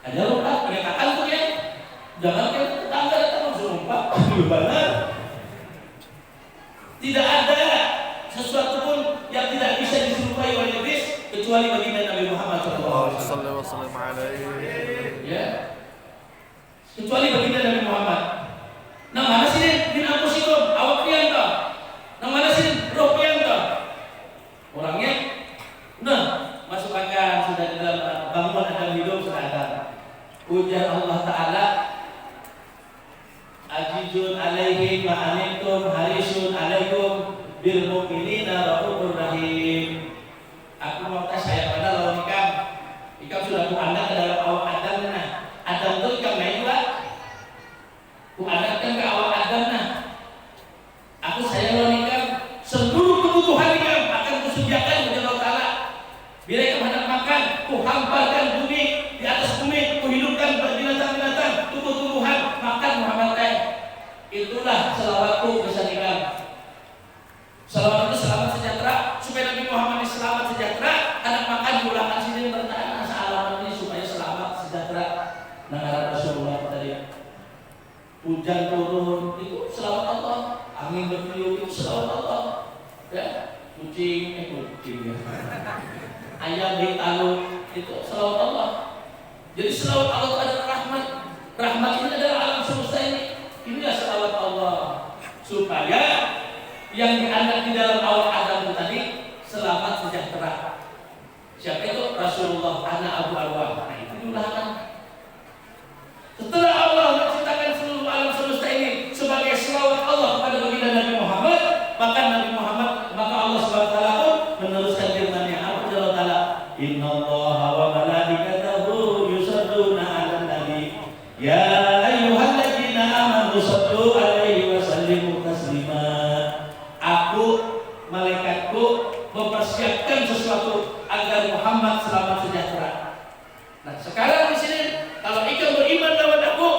Ada lupa, menyatakan tuh ya, jangan kan tetangga datang langsung umpat, benar. Tidak ada sesuatu pun yang tidak bisa diserupai oleh iblis kecuali baginda Nabi Muhammad SAW. Ya, kecuali baginda Nabi Muhammad. Nah mana sih min anfusikum awak pian toh? Nah mana sih roh pian toh? Orangnya, nah masuk akal sudah di dalam bangun dan hidup sudah ada. Ujar Allah Ta'ala, Ajizun alaihim ma'anitum harisun alaikum bil mu'minina ra'ufur rahim. Aku mau tes saya pada lawan ikam sudah ku anda ke dalam awak Adam. Nah Adam itu ikam lain juga ku anda kan ke awak Adam. Nah aku saya lawan ikam seluruh kebutuhan ikam akan kusediakan kepada Allah Ta'ala. Bila ikam hendak makan ku hamparkan bumi di atas bumi, ku hidupkan binatang-binatang, tumbuh-tumbuhan, makan Muhammad teh. Itulah selawatku pesan ikam. Selawat itu selamat sejahtera, supaya Nabi Muhammad ini selamat sejahtera. Anak makan diulangkan sini bertanya alamat ini supaya selamat sejahtera. Nah Rasulullah tadi hujan turun itu selawat Allah, angin bertiup itu selawat Allah. Ya, kucing ya. Ayam ditaluk itu selawat Allah. Jadi selawat Allah adalah rahmat. Rahmat ini adalah alam semesta ini. Inilah selawat Allah supaya yang diangkat di dalam awal Adam itu tadi selamat sejahtera. Siapa itu? Rasulullah anak Abu Arwah. Nah itu diulangkan. Setelah Allah menciptakan seluruh alam semesta ini sebagai selawat Allah kepada baginda Nabi Muhammad, maka Allah SWT pun meneruskan firman-Nya. Apa Allah Ta'ala? Innallaha wa malaikatahu yusholluna 'alan nabi. Ya ayyuhalladzina amanu shallu 'alaihi wa sallimu taslima. Aku, malaikatku mempersiapkan sesuatu agar Muhammad selamat sejahtera. Nah, sekarang di sini kalau ikut beriman lawan aku,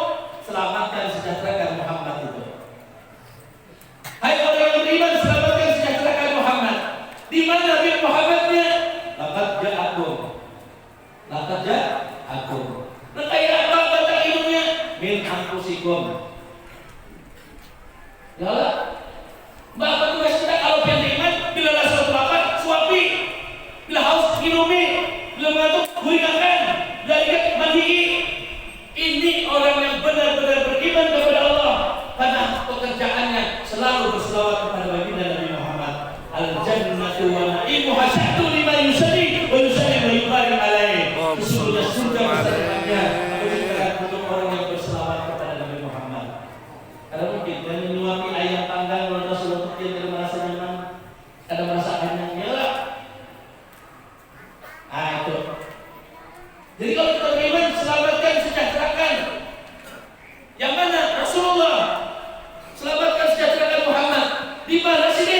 selamatkan sejahterakan Muhammad itu. Hai orang yang beriman, selamatkan sejahterakan Muhammad. Di mana Nabi Muhammadnya? Laqad ja'akum. Nah, kayak apa baca ilmunya? Min anfusikum. Ya Allah. Bapak tugas kita kalau pengen beriman, bila rasa lapar, suapi. Bila haus, minumi. Bila mengantuk, guringankan. Bila ingat, mandi. Ini orang yang benar-benar beriman kepada Allah. Pada pekerjaannya selalu berselawat kepada baginda Nabi Muhammad. Al-jannatu wa na'imuha syahdu lima yusalli wa yusalli wa yubarik alaih. Sesungguhnya surga bersama-sama untuk orang yang berselawat kepada Nabi Muhammad. Karena mungkin dan menyuapi ayam panggang kalau Rasulullah kecil dan merasa nyaman, ada merasa kenyangnya lah. Ah itu. Jadi kalau kita beriman, selamatkan, sejahterakan. Yang mana? Rasulullah. Selamatkan, sejahterakan Muhammad. Di mana sini?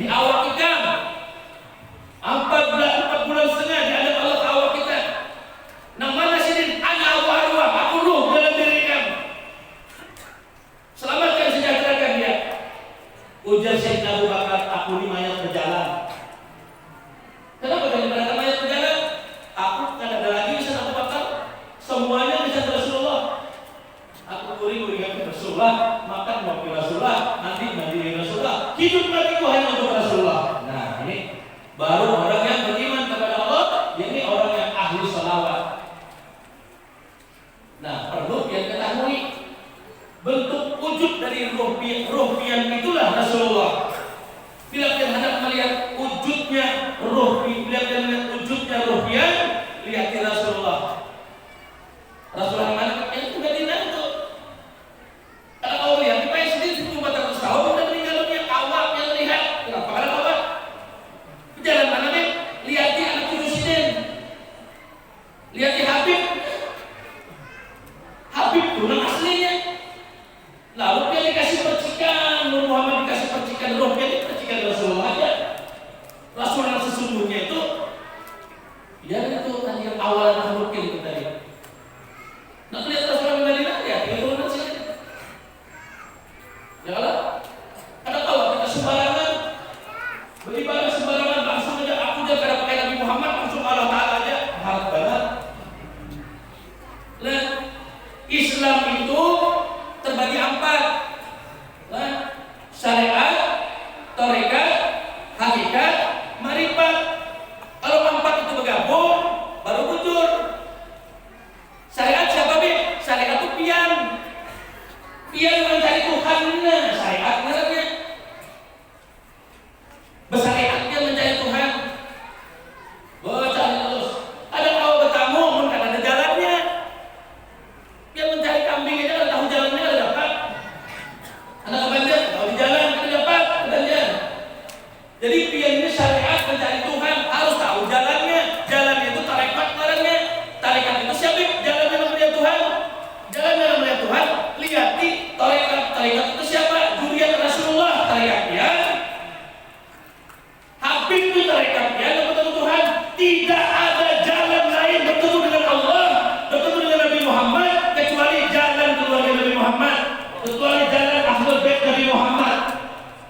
Di awak kita. 4 bulan setengah di hadapan Allah awak kita. Nah mana sini? Ana Abu Arwah, aku ruh dalam diri kamu. Selamatkan, sejahterakan dia. Ujar Sayyidina Abu Bakar, aku ini mayat berjalan. Kenapa daripada mayat berjalan? Aku kan ada lagi bisa Abu Bakar. Semuanya bisa Rasulullah. Aku guring-guring Rasulullah, makan wakil Rasulullah, mandi Rasulullah. Hidup matiku hanya untuk Rasulullah. Nah ini baru orang yang beriman kepada Allah. Ini orang yang ahli salawat. Nah perlu yang ketahui bentuk wujud dari ruhpian itulah Rasulullah. Bila kalian hendak melihat wujudnya bila kalian melihat wujudnya ruhpian, lihat Rasulullah. Rasulullah mana? Yang sudah dinantu. Kalau kau lihat, kita yang sendiri 1400 tahun sudah meninggal dunia, awak yang lihat. Kenapa? Karena awak jalan mana nih? Lihat di anak Presiden, lihat di Habib tulang aslinya. Lalu dia dikasih percikan, Nur Muhammad dikasih percikan rohnya, percikan Rasulullah aja. Rasulullah sesungguhnya itu, ya itu tadi yang awal makhluknya itu tadi. Nah lihat Rasulullah Madinah ya, itu sini. Ya Allah, ada tahu kita sembarangan beribadah sembarangan langsung aja aku dia kada pakai Nabi Muhammad langsung Allah Taala aja harap banget. Islam itu terbagi 4. Nah, syariat, tarekat, hakikat, marifat. Kalau 4 itu bergabung baru bujur. Syariat siapa Bi? Syariat itu pian. Pian mencari Tuhan, syariat namanya. Bersyariat dia mencari Tuhan. Cari terus. Ada kau bertamu, kan ada jalannya. Dia mencari kambing aja kalau tahu jalannya ada dapat. Ada kebanjiran, tahu di jalan ada dapat kebanjiran. Jadi pian ini syariat mencari Tuhan harus tahu jalannya. Jalannya itu tarekat larangnya. Tarekat itu siapa? Jalannya namanya Tuhan. Jalannya namanya Tuhan. Lihat di tarekat. Tarekat itu siapa? Juriat Rasulullah. Tarekatnya Habib itu tarekatnya yang bertemu Tuhan. Tidak ada jalan lain bertemu dengan Allah, bertemu dengan Nabi Muhammad kecuali jalan keluarga Nabi Muhammad, kecuali jalan Ahlul Bait Nabi Muhammad.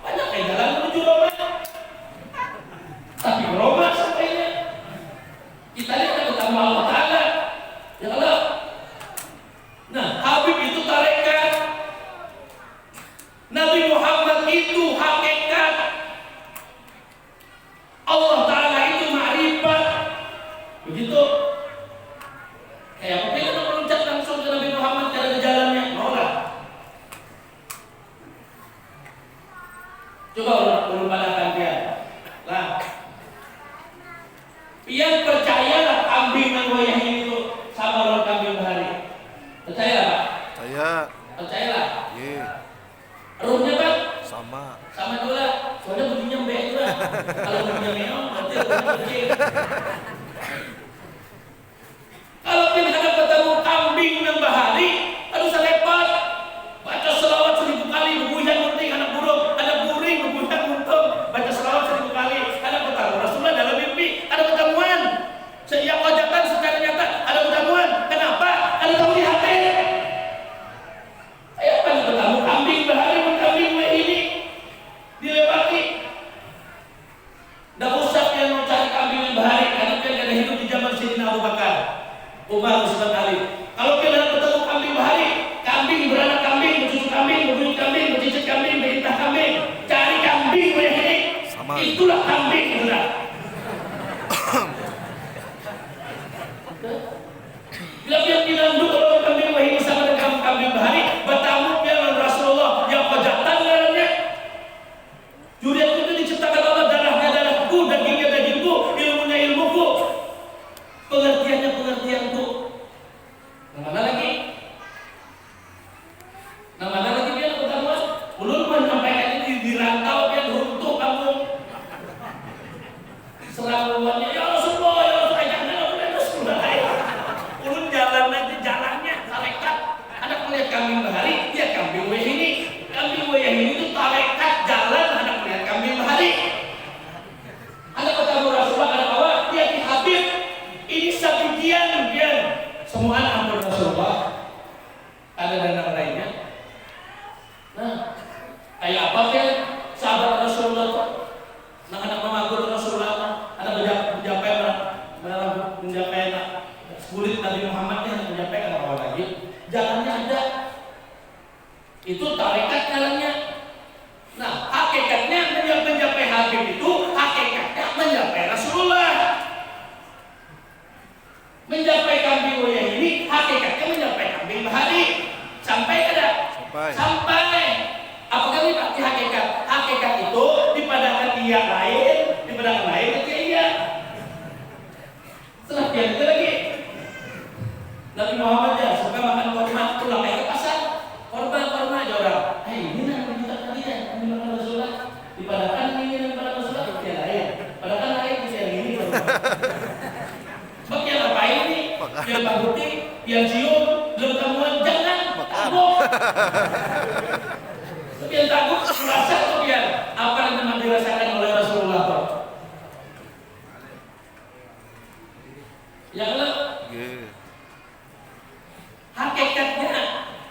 Banyak yang jalan menuju Roma, tapi Roma sampainya kita lihat ketemu Allah Taala. Ya Allah. Nah, Habib itu tarekat. Nabi Muhammad itu hakikat. Allah Ta'ala itu ma'rifat. Begitu. Kayak apa kita meluncat langsung ke Nabi Muhammad karena jalannya? Maulah. Coba ulun padahkan dia. Lah. Pian percayalah kambing yang goyah itu sama orang kambing bahari. Percayalah Pak? Percayalah. Iya. Ruhnya Pak? Sama juga. Soalnya bunyinya mbak juga. Kalau bunyinya meong berarti ruhnya kecil. Kalau kita ada ketemu kambing dan bahari, aduh selepat. Baca selawat 1000 kali, bebuihan munting anak burung, ada buring bebuihan muntung. Baca selawat 1000 kali, ada ketemu Rasulullah dalam mimpi, ada ketemuan. Setiap wajahkan secara nyata, ada ketemuan. Kenapa? Ada tahu di hati. Saya akan ketemu kambing bahari dan kambing ini dilewati. Tidak usah yang mau cari kambing yang bahari, karena dia tidak hidup di zaman Sayyidina Abu Bakar, Umar, Utsman, Ali. Kalau kalian ketemu kambing bahari, kambing beranak kambing, bercucu kambing, berbunyi kambing, bercicit kambing, berintah kambing, cari kambing ini. Itulah kambing, sudah. Bila dia bilang dulu kalau kambing wahini sama dengan kambing bahari, bertamu dengan Rasulullah yang wajatan dalamnya. Juriat itu diciptakan Allah, darahnya darahku, dagingnya dagingku, ilmunya ilmuku, pengertiannya pengertianku. Mana lagi? Mana lagi dia pertemuan? Ulun menyampaikan ini di rantau yang runtuh kamu. Serabuannya ya Rasulullah, ya Rasulullah, jangan Rasulullah. Ulun jalan nanti jalannya tarekat. Ada melihat kambing bahari, dia kambing wahini. Kambing wahini itu tarekat jalan. Ada melihat kambing bahari. Ada ketemu Rasulullah, ada bawa dia di Habib. Ini sabidian dia. Semua anak Rasulullah. Ada dan lainnya. Nah, kayak apa kan sahabat Rasulullah itu? Anak-anak memagur Rasulullah, ada mencapai kulit Nabi Muhammad yang menyampaikan apa lagi? Jalannya ada. Itu tarekat jalannya. Nah, hakikatnya mencapai Habib itu hakikatnya mencapai Rasulullah. Mencapai kambing wayah ini hakikatnya mencapai kambing bahari. Sampai ada? Sampai. Apakah ini berarti hakikat? Hakikat itu dipadakan iya lain, dipadakan lain ketika iya. Setelah dia itu lagi Nabi Muhammad ya suka makan korma, pulang ke pasar, korma aja orang. Ini nanti kita kalian, kami makan Rasulullah. Dipadakan ini dan pada Rasulullah ketika lain. Padakan lain ketika ini. Sebab yang apa ini? Yang baguti, yang cium, belum temuan, jangan tabuk. Yang tabuk merasa kemudian apa yang memang dirasakan oleh Rasulullah. Ya Allah. Hakikatnya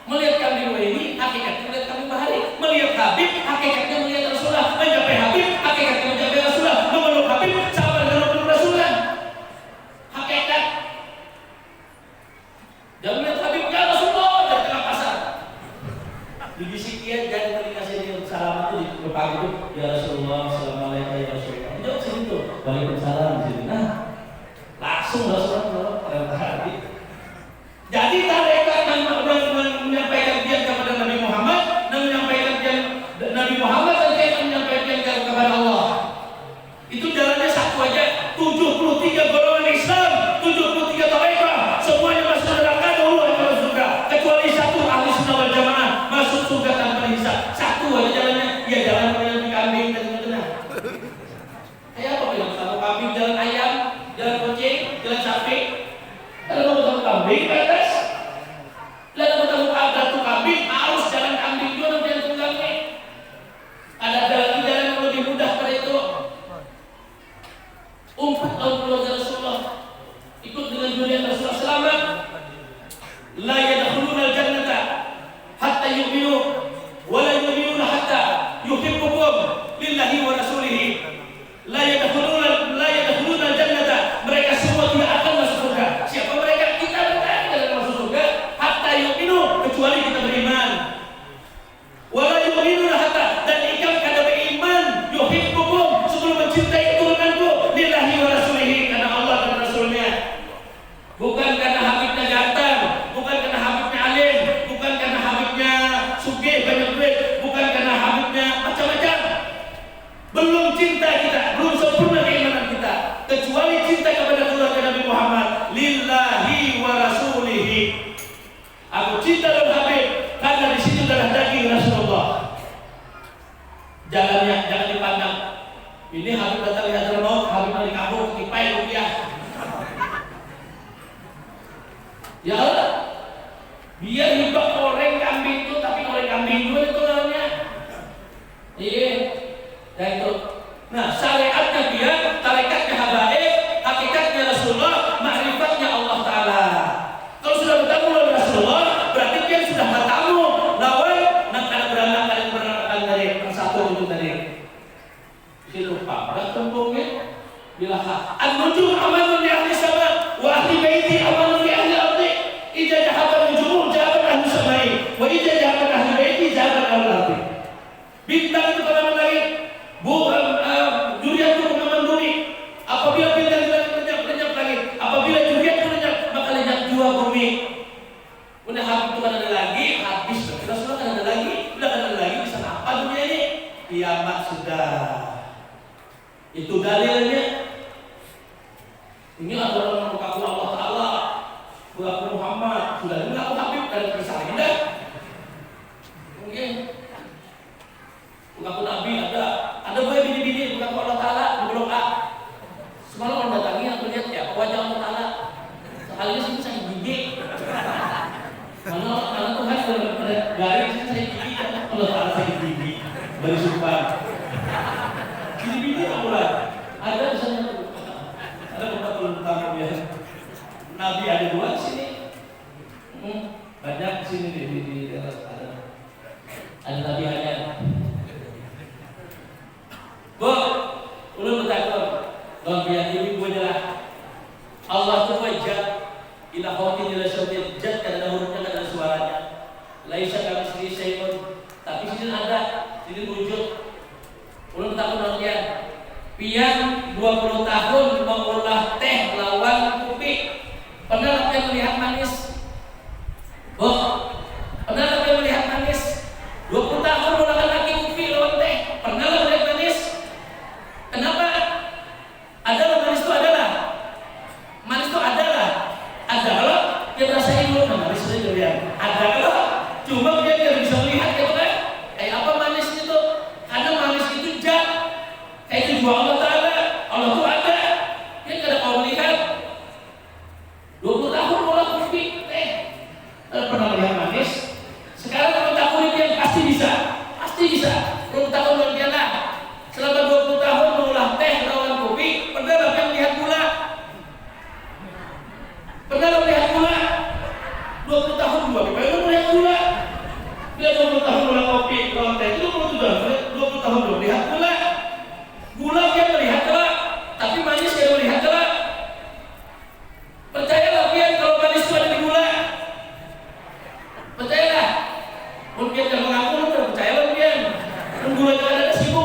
melihat kambing ini, hakikatnya melihat kambing bahari. Melihat Habib, hakikatnya melihat Rasulullah. Mencapai Habib, hakikatnya mencapai Rasulullah. Memeluk Habib, sama dengan memeluk Rasulullah. Hakikat. Dan melihat Habib, ya Rasulullah, pagi itu, ya Rasulullah, assalamualaikum ya Rasulullah. Jawab sini tuh, waalaikumsalam sini. Nah, langsung Rasulullah terhati. Jadi tarekat yang menyampaikan dia kepada Nabi Muhammad dan menyampaikan dia Nabi Muhammad dan dia menyampaikan kepada Allah. Itu jalannya satu aja. 73 golongan Islam, 73 tarekat, semuanya masuk neraka dulu yang masuk surga. Kecuali satu ahli sunnah wal jamaah masuk surga tanpa hisab. Satu aja jalannya. Ya jalan yang kambing dan tengah. Kayak apa bilang? Satu kambing jalan ayam, jalan kucing, jalan sapi. Kalau mau tahu kambing ke atas, lalu mau tahu ada tuh kambing harus jalan kambing dulu nanti yang tunggangnya. Ada lagi jalan yang lebih mudah pada itu. Umput keluarga Rasulullah, ikut dengan dunia Rasulullah selamat. La yadkhuluna al-jannata hatta yu'minu wa la yu'minuna hatta yuhibbukum lillahi wa rasulihi. La yadkhuluna al-jannata, mereka semua tidak akan masuk surga. Siapa mereka? Kita tidak akan masuk surga hatta yu'minu, kecuali kita beriman. Wa la yu'minuna hatta, dan ikam kada beriman yuhibbukum, sebelum mencintai turunanku lillahi wa rasulihi, karena Allah dan Rasulnya. Bukan karena Habibnya ganteng, bukan karena Habibnya alim, bukan karena Habibnya sugih banyak duit, bukan karena Habibnya macam-macam. Belum cinta kita, belum sempurna keimanan kita, kecuali cinta kepada keluarga Nabi Muhammad lillahi wa rasulihi. Aku cinta dan Habib karena di situ darah daging Rasulullah. Jalannya jangan dipandang. Ini Habib datang lihat maut, Habib balik kabur, kipai rupiah. Ya Allah, biar hibah goreng kambing itu, tapi goreng kambing dulu itu namanya. Iya, dan itu. Nah, syariatnya dia, tarekatnya habaib, hakikatnya Rasulullah, ma'rifatnya Allah Ta'ala. Kalau sudah bertemu dengan Rasulullah, berarti dia sudah bertemu lawan. Nah, kalian berangkat dari yang satu untuk tadi. Itu apa? Tembungnya bila an-nujum amanun li ahli sama wa ahli baiti amanun li ahli ardi. Idza jahaba nujum jahaba ahli samai wa idza jahaba ahli baiti jahaba ahli ardi. Bintang itu pada langit, durian itu pengaman bumi. Apabila bintang lenyap langit, apabila durian itu lenyap, maka lenyap jua bumi. Udah habis itu kan ada lagi, habis Rasulullah kan ada lagi, udah ada lagi, bisa apa dunia ini? Kiamat sudah. Itu dalilnya. Ini adalah mengaku Allah Ta'ala, mengaku Muhammad, sudah mengaku Habib dan bersaling dah. Mungkin mengaku Nabi ada boleh bini-bini mengaku Allah Ta'ala di Blok A. Semalam orang datangi aku lihat ya wajah Allah Ta'ala. Sekali ini saya gigi. Karena Tuhan sudah garis saya gigi, Allah Ta'ala saya gigi. Dari sumpah. Bini-bini akurat. Ada misalnya ada beberapa tamu ya. Nabi ada dua di sini. Banyak di sini di atas ada Nabi hanya. Bu, ulun bertakwa. Don biar ibu adalah Allah tu wajah ila khawtin ila syautin jad kada hurufnya kada suaranya. Laisa kami sendiri syai'un. Tapi sini ada, sini wujud. Ulun bertakwa don dia. Pian 20 tahun mengolah teh lawan kopi. Pernah kalian melihat manis? Oh, pernah kalian melihat manis? 20 tahun mengolah lagi kopi lawan teh. Pernah melihat manis? Kenapa? Adalah manis itu adalah. Manis itu adalah. Ada kalau dia rasain dulu manis itu durian. Ada kalau cuma dia tidak bisa melihat gitu kan? Kayak apa manis itu? Karena manis itu jat. Kayak itu juga Allah Ta'ala. Allah itu ada. Dia tidak ada mau melihat. 20 tahun mulai kopi pernah melihat manis. Sekarang kalau tak kulit yang pasti bisa. Pasti bisa. 20 tahun luar biasa. Selama 20 tahun mengolah teh lawan kopi. Pernah bahkan melihat gula. Pernah melihat gula. 20 tahun juga. Pernah melihat gula. Dia 20 tahun mengolah kopi lawan teh. Itu 20 tahun belum melihat gula. Gula dia melihat kelak, tapi manis dia melihat kelak. Percayalah pian kalau manis itu ada di gula. Percayalah. Mungkin jangan mengaku, percayalah pian. Gula jangan ada sibuk.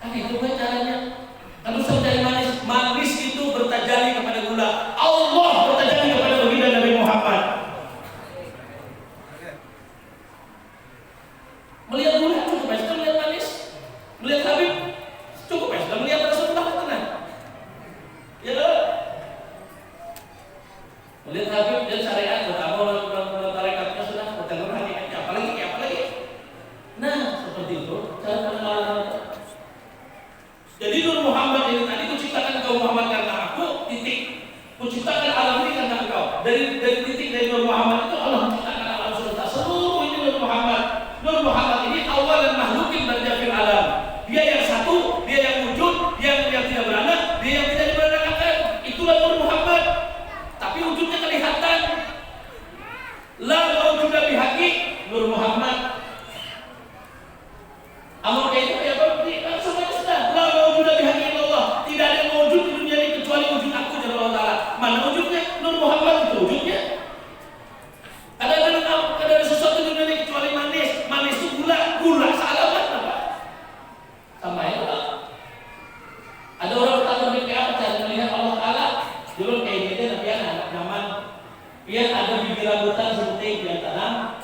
Kan itu kan caranya. Kan bisa mencari manis. Manis itu bertajali kepada gula. Allah bertajali kepada baginda Nabi Muhammad. Melihat gula cukup ya, sudah melihat manis. Melihat Habib cukup ya, sudah melihat Rasulullah tenang. Ya loh. Melihat Habib dan syariat, bertemu tarekatnya sudah, bertemu hakikatnya, apalagi. Nah, seperti itu cara pengenalan. Jadi Nur Muhammad ini tadi kuciptakan engkau Muhammad karena aku, titik. Kuciptakan alam ini karena engkau. Dari titik dari Nur Muhammad itu Allah menciptakan alam semesta. Seluruh ini Nur Muhammad. Nur Muhammad ini awal dan makhlukin berjafil alam. Dia yang satu, dia yang wujud, dia yang tidak beranak, dia yang tidak diberanakan. Itulah Nur Muhammad. Tapi wujudnya kelihatan. La mawjuda bihaqi Nur Muhammad. Amal kayak itu ya Pak, semuanya sudah. La mawjuda bihaqi Allah. Tidak ada yang wujud di dunia ini kecuali wujud aku jalla wa ta'ala. Mana wujudnya? Nur Muhammad itu wujudnya. Ada sesuatu di dunia ini kecuali manis. Manis itu gula salaman apa? Sama ya Pak. Ada orang bertanya kayak apa cara melihat Allah Ta'ala? Dulu kayak gitu Nabi anak zaman. Dia ada bibir rambutan seperti yang tanam.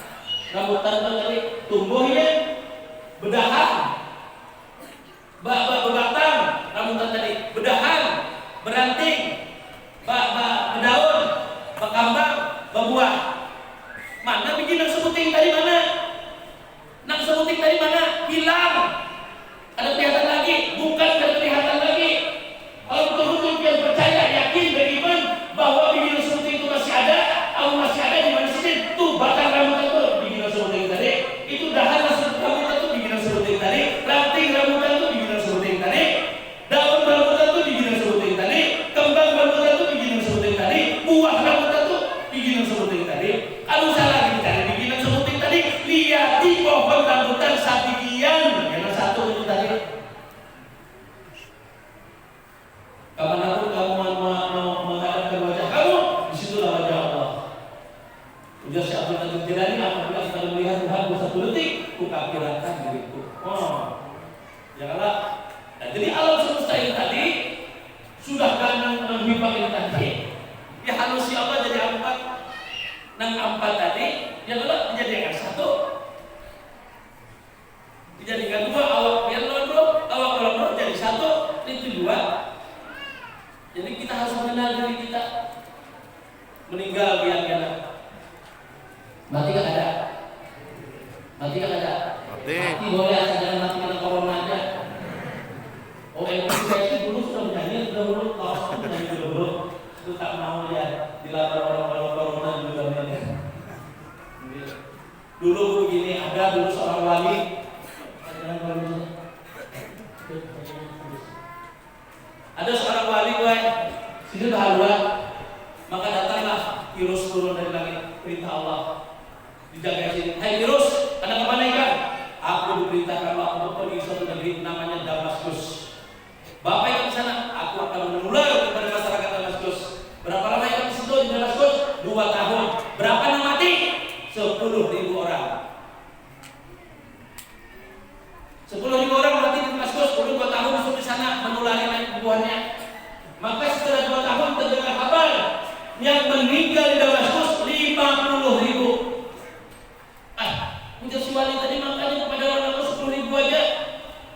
Rambutan tadi tumbuhnya bedahan. Berbatang rambutan tadi bedahan, beranting, berdaun, berkambang, berbuah. Mana biji nang sebuting tadi mana? Nang sebuting tadi mana? Hilang. Ada kelihatan lagi? Bukan ada kelihatan lagi. Kalau betul-betul dia percaya, yakin, beriman bahwa biji nang sebuting itu masih ada, Allah masih ada di mana sini? Tuh batang rambutan itu biji nang sebuting tadi. Itu dahan rambutan itu biji nang sebuting tadi. Ranting rambutan itu biji nang sebuting tadi. Daun rambutan itu biji nang sebuting tadi. Kembang rambutan itu biji nang sebuting tadi. Buah rambutan itu biji nang sebuting tadi. Kalau salah dicari biji nang sebuting tadi, lihat di pohon rambutan sabigian yang satu itu tadi. Kapanpun kamu menghadapkan wajah kamu, disitulah wajah Allah. Ujar Syekh Abdul Qadir Jilani, apabila kita melihat Tuhan satu detik, kukafirkan diriku. Janganlah. Nah, jadi alam semesta ini tadi sudah kanan menghibah ini tadi. Ya halus ya Allah jadi empat. Nang empat tadi, yang kedua dijadikan satu, dijadikan dua, awak biar awak jadi satu, itu dua. Jadi kita harus mengenal diri kita. Meninggal biar kita. Mati kan ada. Mati boleh asal jangan mati karena corona aja. Oh, Indonesia dulu sudah menyanyi, dulu kaos menyanyi dulu. Itu tak mau ya dilatar orang corona juga menyanyi. Dulu begini ada seorang wali. Ada seorang wali situ haluan, maka datanglah virus turun dari langit, perintah Allah dijaga sini. Hai virus, Anda kemana ikan? Aku diperintahkan Allah untuk pergi suatu negeri namanya Damaskus. Bapak yang di sana, aku akan menular kepada masyarakat Damaskus. Berapa lama yang di situ di Damaskus? 2 tahun. Berapa yang mati? 10.000 orang. 10.000 orang mati di Damaskus. 2 tahun masuk di sana menulari buahnya. Maka setelah 2 tahun terdengar kabar yang meninggal di Damaskus 50.000. Ujar si wali tadi makanya kepada orang 10.000 aja.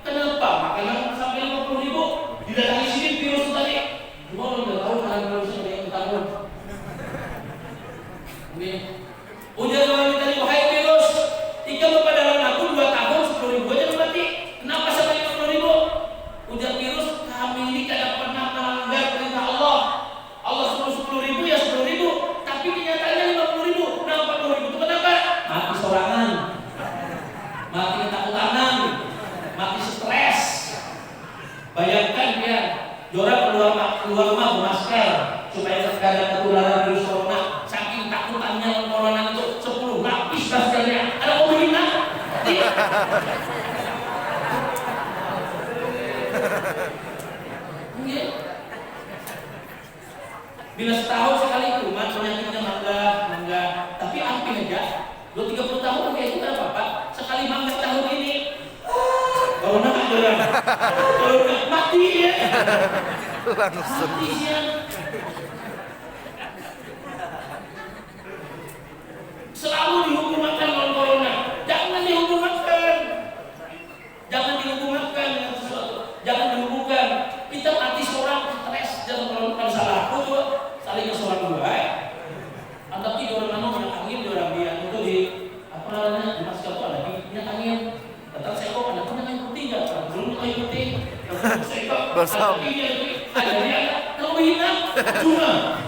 Kenapa? Makanya sampai 50.000 didatangi sini virus tadi. Cuma orang udah tahu kan virusnya ada yang tahun. Ujar wali tadi, wahai virus, jika kepada orang aku 2 tahun 10.000 aja mati. Kenapa sampai 50.000? Ujar virus, kami ini tidak pernah melanggar perintah Allah. Allah suruh 10.000 ya 10.000, tapi kenyataannya 50.000. Nah 40.000 itu kenapa? Mati sorangan, mati ketakutan, mati stres. Bayangkan ya, orang keluar rumah bermasker supaya terkadang ketularan virus corona. Saking takutannya corona itu 10 lapis maskernya. Ada pemerintah? Bila setahun sekali kuman penyakitnya mangga, tapi hampir aja 30 tahun kayak itu kan apa-apa. Sekali mangga tahun ini, corona kan orang. Kalau udah mati ya. Langsung. Mati ya. Selalu dihukum makan lawan corona. Jangan dihukum makan. Jangan dihukum makan dengan sesuatu. Jangan dihubungkan. Kita mati seorang stres jangan melakukan salah. Aku juga saling seorang dua. Tapi di orang anu minyak angin di orang dia itu di apa namanya di mas kapal ada minyak angin. Datang saya kok ada minyak angin putih nggak? Belum kayu putih. Saya kok ada ini ada dia terlalu hilang cuma.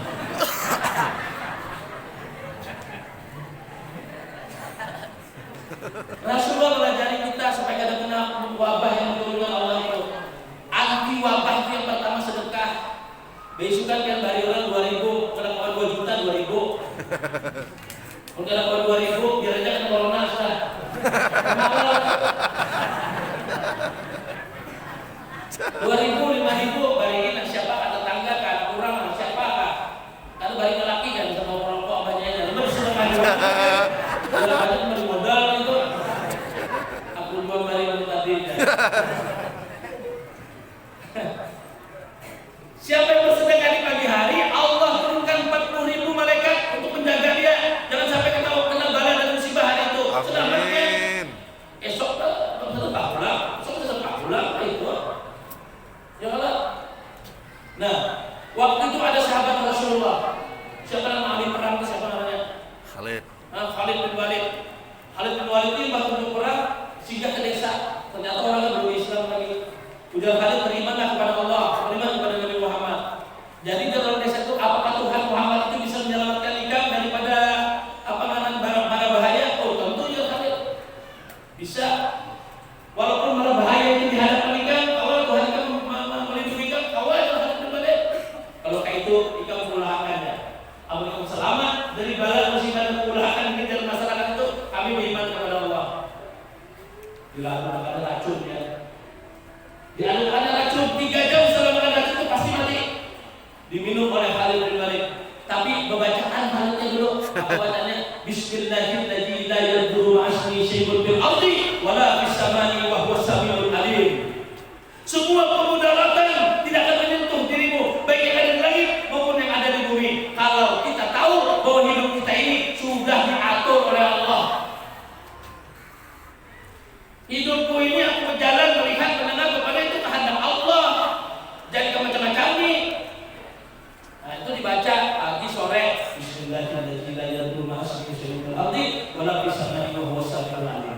Rasulullah mengajari kita supaya kita kena wabah yang diturunkan Allah itu. Anti wabah itu yang pertama sedekah. Besok kan bari orang 2000, kena kawan 2 juta 2000. Kalau kena kawan 2000, biar aja kena corona sudah. Mahal. 2000, 5000 bariin siapa kata tetangga kan kurang siapa kah? Kalau bari laki kan sama orang kok banyaknya. Lebih sudah kan. Kalau banyak modal itu. Aku buang bari tadi. Siapa yang bersedekah di pagi hari, Allah turunkan 40.000 malaikat untuk menjaga dia. Jangan sampai kena bala dan musibah hari itu. Selamatnya. Esok sedekah pulang, sedekah pulang itu. Ya Allah. Nah, waktu itu ada sahabat Rasulullah. Siapa nama ahli perang? Siapa namanya? Khalid. Khalid bin Walid. Khalid bin Walid ini waktu untuk perang singgah ke desa. Ternyata orang belum Islam lagi. Udah Khalid berimanlah kepada Allah, beriman kepada Nabi Muhammad. Jadi dalam desa itu apakah Tuhan Muhammad itu bisa menyelamatkan ikan daripada apa namanya mara bahaya? Oh tentu ya Khalid bisa. Walaupun mara bahaya itu dihadapkan ikan, kalau Tuhan ikan melindungi ikan, kawal Khalid bin Walid. Kalau kayak itu ikan mengulahkan ya. Apabila selamat dari bala musibah dan mengulahkan di dalam masyarakat itu, kami beriman kepada Allah. Bila ada racun ya. Di ada racun 3 jam setelah makan racun itu pasti mati. Diminum oleh Khalid bin Walid. Tapi bacaan Khalidnya dulu. Bacaannya Bismillahirrahmanirrahim. La yadurru ma'asmi syai'un fil ardi wala fis samai wa huwas samiul alim. Semua kemudaratan tidak akan menyentuh dirimu, baik yang ada di langit maupun yang ada di bumi. Kalau kita tahu bahwa hidup kita ini sudah diatur oleh Allah. Hidupku ini aku berjalan melihat mendengar kepada itu kehendak Allah. Jadi macam-macam nih. Nah itu dibaca pagi sore. Bismillahirrahmanirrahim.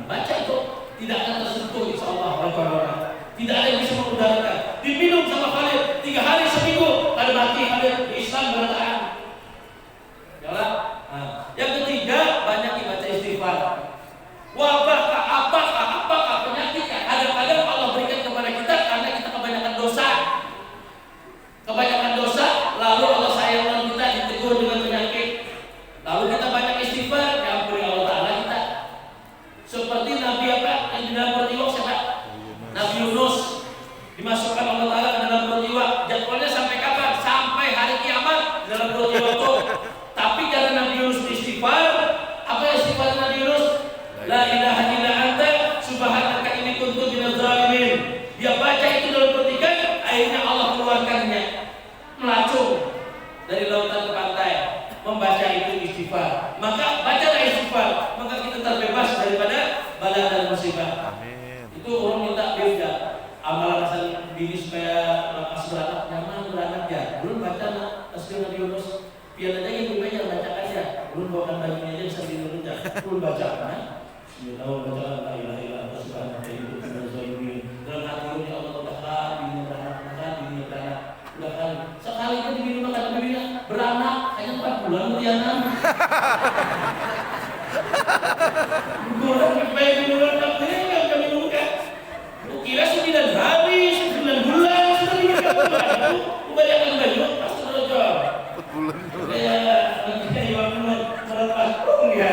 Baca itu tidak akan tersentuh insyaallah oleh orang. Tidak ada yang bisa mengudarakan. Diminum sama Khalid 3 hari seminggu. Lalu mati Khalid di Islam berataan. Yalah. Nah, yang ketiga banyak dibaca istighfar. Apakah penyakit yang kadang-kadang Allah berikan kepada kita karena kita kebanyakan dosa. Kebanyakan dosa, lalu Allah sayang kita ditegur dengan penyakit. Lalu kita banyak istighfar, yang beri Allah Ta'ala kita. Seperti Nabi apa? Yang di dalam perut iwak siapa? Nabi Yunus. Dimasukkan Allah Ta'ala ke dalam perut iwak. Jadwalnya sampai kapan? Sampai hari kiamat dalam perut iwak itu. Tapi karena Nabi Yunus beristighfar, apa istighfar Nabi Yunus? La ilaha illa anta subhanaka inni kuntu minadz zalimin. Dia baca itu dalam perut ikan, akhirnya Allah keluarkannya melacung dari lautan ke pantai. Membaca itu istighfar. Maka bacalah istighfar, maka kita terbebas daripada bala dan musibah. Amin. Itu orang minta beda. Amalan asal diri supaya lepas beranak nyaman beranak ya. Belum baca tasbih Nabi Yunus. Biar aja yang banyak bacakan ya. Belum bawakan bajunya aja bisa dirunut ya. Belum baca kan? Tahu baca la ilaha illa anta subhanaka inni kuntu minadz zalimin. Dalam hati ya Allah Ta'ala bini beranak. Udah kan sekali itu diminum makan babinya beranak hanya 4 bulan kemudian. Bulan baik bulan April kami minumkan. Kira 9 hari, 9 bulan sudah diminum. Kebanyakan baju pasti terjol. 4 bulan. Ya, nanti ya melepas pun ya.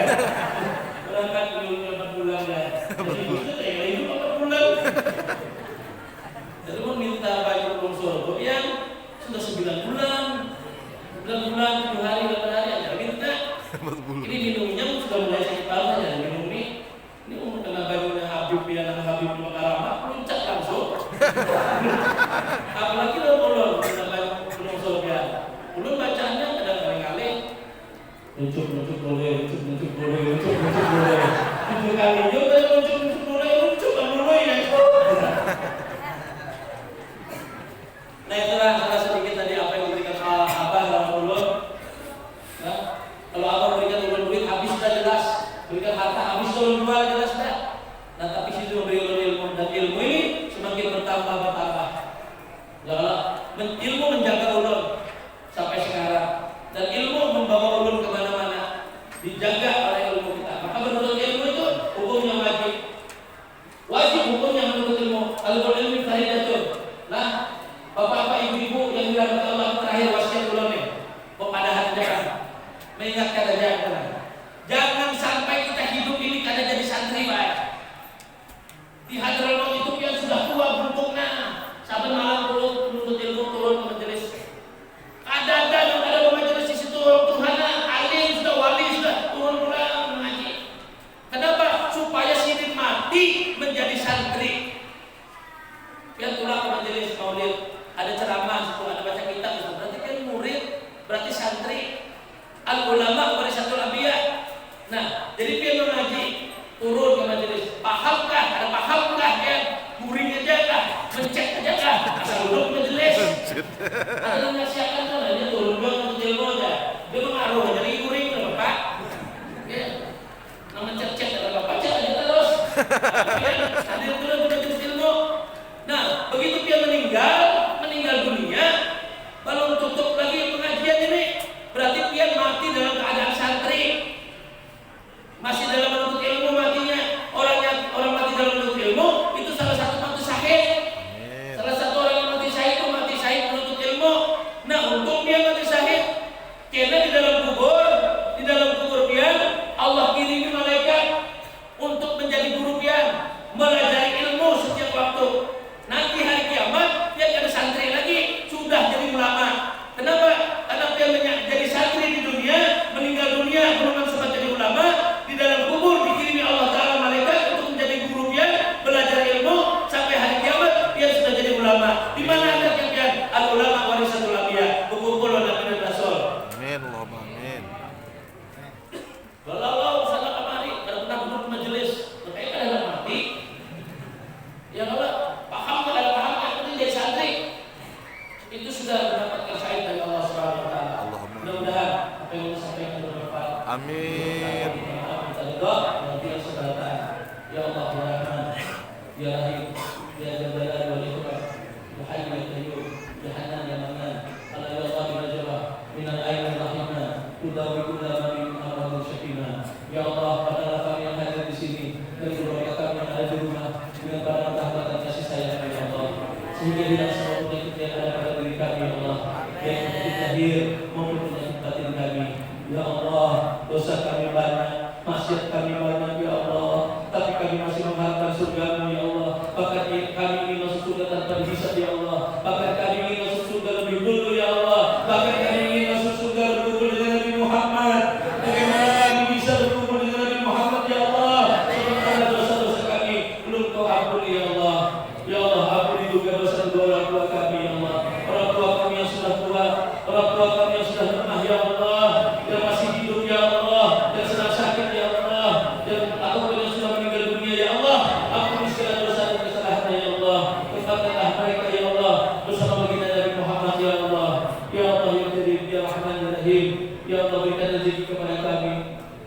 Berangkat dulu 4 bulan ya. Jadi itu kayak hidup 4 bulan. Jadi mau minta baju sponsor yang sudah 9 bulan, 9 bulan, 7 hari, 8 hari aja minta. Ini Apalagi lo ulun belum surga. Ulun bacanya kadang kali uncuk boleh. 7 kali juga uncuk boleh ya. Nah itulah salah sedikit tadi apa yang diberikan Abah dalam ulun. Nah, kalau Abah berikan ulun duit habis sudah jelas, berikan harta habis ulun jual jelas dah. Nah tapi situ memberi ulun ilmu, dan ilmu ini semakin bertambah. Ya, ilmu menjaga ulun sampai sekarang, dan ilmu membawa ulun kemana-mana, dijaga oleh ilmu kita. Maka menuntut ilmu itu hukumnya wajib hukumnya menuntut ilmu. Kalau ilmu faridatun. Nah, bapak-bapak, ibu-ibu yang dirahmati Allah, terakhir wasiat ulun nih, kepadahan jangan mengingatkan aja, jangan sampai kita hidup ini kada jadi santri baik. Di Hadratul Maut itu yang sudah tua bentuknya, saben malam menuntut ilmu turun ke majelis. Ada majelis di situ Tuhan alim sudah wali sudah turun pulang mengaji. Kenapa? Supaya sini mati menjadi santri. Dia pulang ke majelis maulid, ada ceramah, ada baca kitab, berarti kan murid, berarti santri. Al ulama warisatul anbiya. Nah, jadi dia mengaji, turun ke majelis. Pahamkah? Ada pahamkah ya? Guring aja kah? Mencet aja kah? Asal duduk majelis. Ada yang nasihatkan kan, dia turun ke ilmu aja. Dia mengaruh jadi guring ke bapak. Ya, nah mencet-cet ada bapak cek aja terus. Ada yang turun ke majelis ilmu. Nah, begitu dia meninggal dunia, baru tutup lagi pengajian ini. Berarti dia mati dalam keadaan santri. Masih dalam menuntut ilmu matinya. Orang mati dalam menuntut ilmu itu salah satu mati syahid. Salah satu orang yang mati syahid itu mati syahid menuntut ilmu. Nah, untuk dia mati syahid, karena di dalam kubur dia Allah kirimi malaikat untuk menjadi guru dia, melajari ilmu setiap waktu. Nanti hari kiamat dia jadi santri lagi, sudah jadi ulama. Kenapa? Karena dia jadi santri di dunia, meninggal dunia belum sempat jadi ulama. Di dalam kubur dikirimi Allah Ta'ala malaikat untuk menjadi guru dia, belajar ilmu sampai hari kiamat dia sudah jadi ulama. Di mana ada yang al ulama warisatul anbiya, berkumpul Nabi dan Rasul. Amin, Allahumma amin. Kalau sana kemari, kalau pernah duduk majelis, makanya kan ada mati. Ya kalau paham yang penting jadi santri, itu sudah mendapatkan syahid dari Allah Subhanahu Wa Taala. Mudah-mudahan apa yang disampaikan bermanfaat. Amin. Ya Allah, ya Rahman, ya Rahim, ya Jalal wal Ikram, ya Hayy ya Qayyum, ya Hanan ya Manan, ala ya Ghafir al-Jabbar, min al-ayn al-rahimah, tudawi kulla ma min amradin syakina. Ya Allah, pada kami yang hadir di sini, dan keluarga kami yang ada di rumah, dengan barang rahmat dan kasih sayang ya Allah, sehingga hilang semua penyakit yang ada pada diri kami ya Allah, yang penyakit lahir maupun penyakit batin kami. Ya Allah, dosa kami banyak, maksiat kami banyak ya Allah, tapi kami masih mengharapkan surga-Mu ya Allah. Bahkan kami ingin masuk surga tanpa dihisab ya Allah. Bahkan kami ingin masuk surga lebih dulu ya Allah. Bahkan kami ingin masuk surga berkumpul dengan Nabi Muhammad. Bagaimana kami bisa berkumpul dengan Nabi Muhammad ya Allah? Sementara dosa-dosa kami belum Kau ampuni ya Allah. Ya Allah, ampuni juga dosa orang tua kami ya Allah. Orang tua kami yang sudah tua, orang tua kami yang sudah lemah ya Allah, yang masih hidup ya Allah, yang sedang sakit ya Allah, ataupun yang sudah meninggal dunia ya Allah. Ampuni segala dosa dan kesalahannya ya Allah. Tempatkanlah mereka ya Allah bersama baginda Nabi Muhammad ya Allah. Ya Allah ya Karim ya Rahman ya Rahim. Ya Allah, berikan rezeki kepada kami.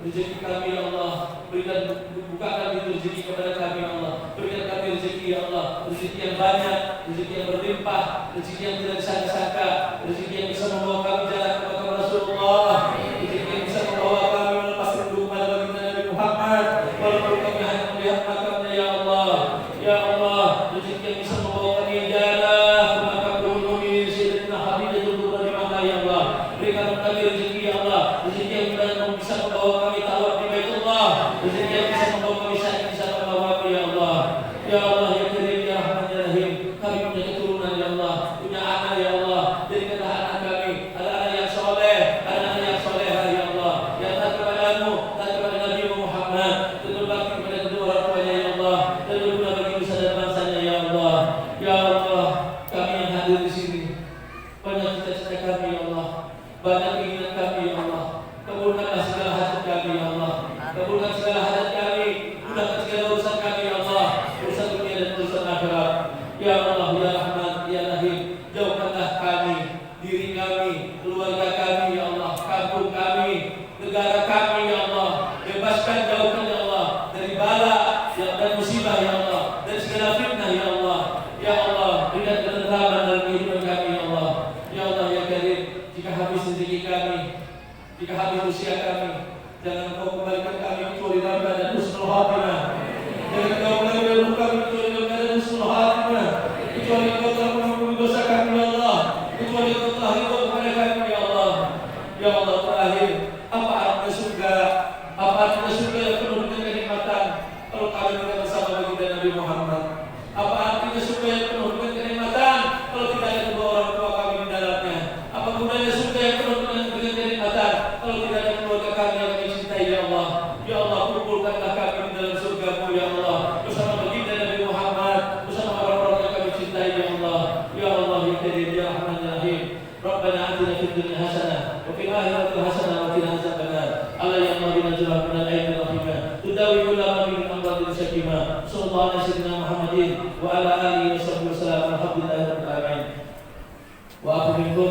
Rezeki kami ya Allah, bukakan rezeki kepada kami ya Allah. Berikan kami rezeki ya Allah, rezeki yang banyak, rezeki yang berlimpah, rezeki yang tidak disangka-sangka, rezeki yang bisa membawa kami jalan kepada Rasulullah, rezeki yang bisa membawa kami melepas rindu kepada baginda Nabi Muhammad, walaupun kami hanya melihat makamnya ya Allah. Ya Allah, rezeki yang bisa membawa kami jalan ke makam Nabi Sayyidina Khadijatul Kubra di Makkah ya Allah. Berikan kami rezeki ya Allah, rezeki yang bisa membawa kami tawaf di Baitullah, rezeki yang bisa membawa kami sakit di sana kami ya Allah. Ya Allah ya Karim ya Rahman ya Rahim, kami punya keturunan ya Allah, punya anak ya Allah. Jadikanlah anak kami ada anak yang soleh, ada anak yang soleha ya Allah, yang taat kepadamu, taat kepada Nabi Muhammad, dan berbakti kepada kedua orang tuanya ya Allah, dan berguna bagi nusa dan bangsanya ya Allah. Ya Allah, Ya Rahman, Ya Rahim, jauhkanlah kami, diri kami, keluarga kami, Ya Allah, kampung kami, negara kami, Ya Allah. Bebaskan, jauhkan, Ya Allah, dari bala dan musibah, Ya Allah, dan segala fitnah, Ya Allah. Ya Allah, berikan ketentraman dalam kehidupan kami, Ya Allah. Ya Allah, Ya Karim, jika habis rezeki kami, jika habis usia kami, jangan Kau kembalikan kami kecuali dalam keadaan husnul khatimah. Jangan Kau kembalikan kami kecuali dalam keadaan husnul khatimah. Kecuali Kau telah mengampuni dosa kami, Ya Allah. Kecuali Kau telah ridho kepada kami, Ya Allah. Ya Allah, terakhir, apa artinya surga? Apa artinya surga yang penuh dengan kenikmatan kalau kami tidak bersama baginda Nabi Muhammad? Apa artinya surga yang penuh dengan kenikmatan kalau tidak ada kedua orang tua kami di dalamnya? Apa gunanya surga yang penuh dengan kenikmatan kalau tidak ada keluarga kami yang kami cintai, Ya Allah? Ya Allah, kumpulkanlah kami di dalam surga-Mu, Ya Allah, bersama baginda Nabi Muhammad, bersama orang-orang yang kami cintai, Ya Allah. Ya Allah, Ya Karim, Ya Rahman, Ya Rahim. Rabbana atina fid dunya hasanah wa fil akhirati hasanah wa qina adzabannar. Allah yang Maha Binazirah minal aidin rahimah. Tudawi ulama min amradin syakimah. Sallallahu alaihi wasallam Muhammadin wa ala alihi wa sahbihi wasallam. Alhamdulillahirabbil alamin. Wa aqulu minkum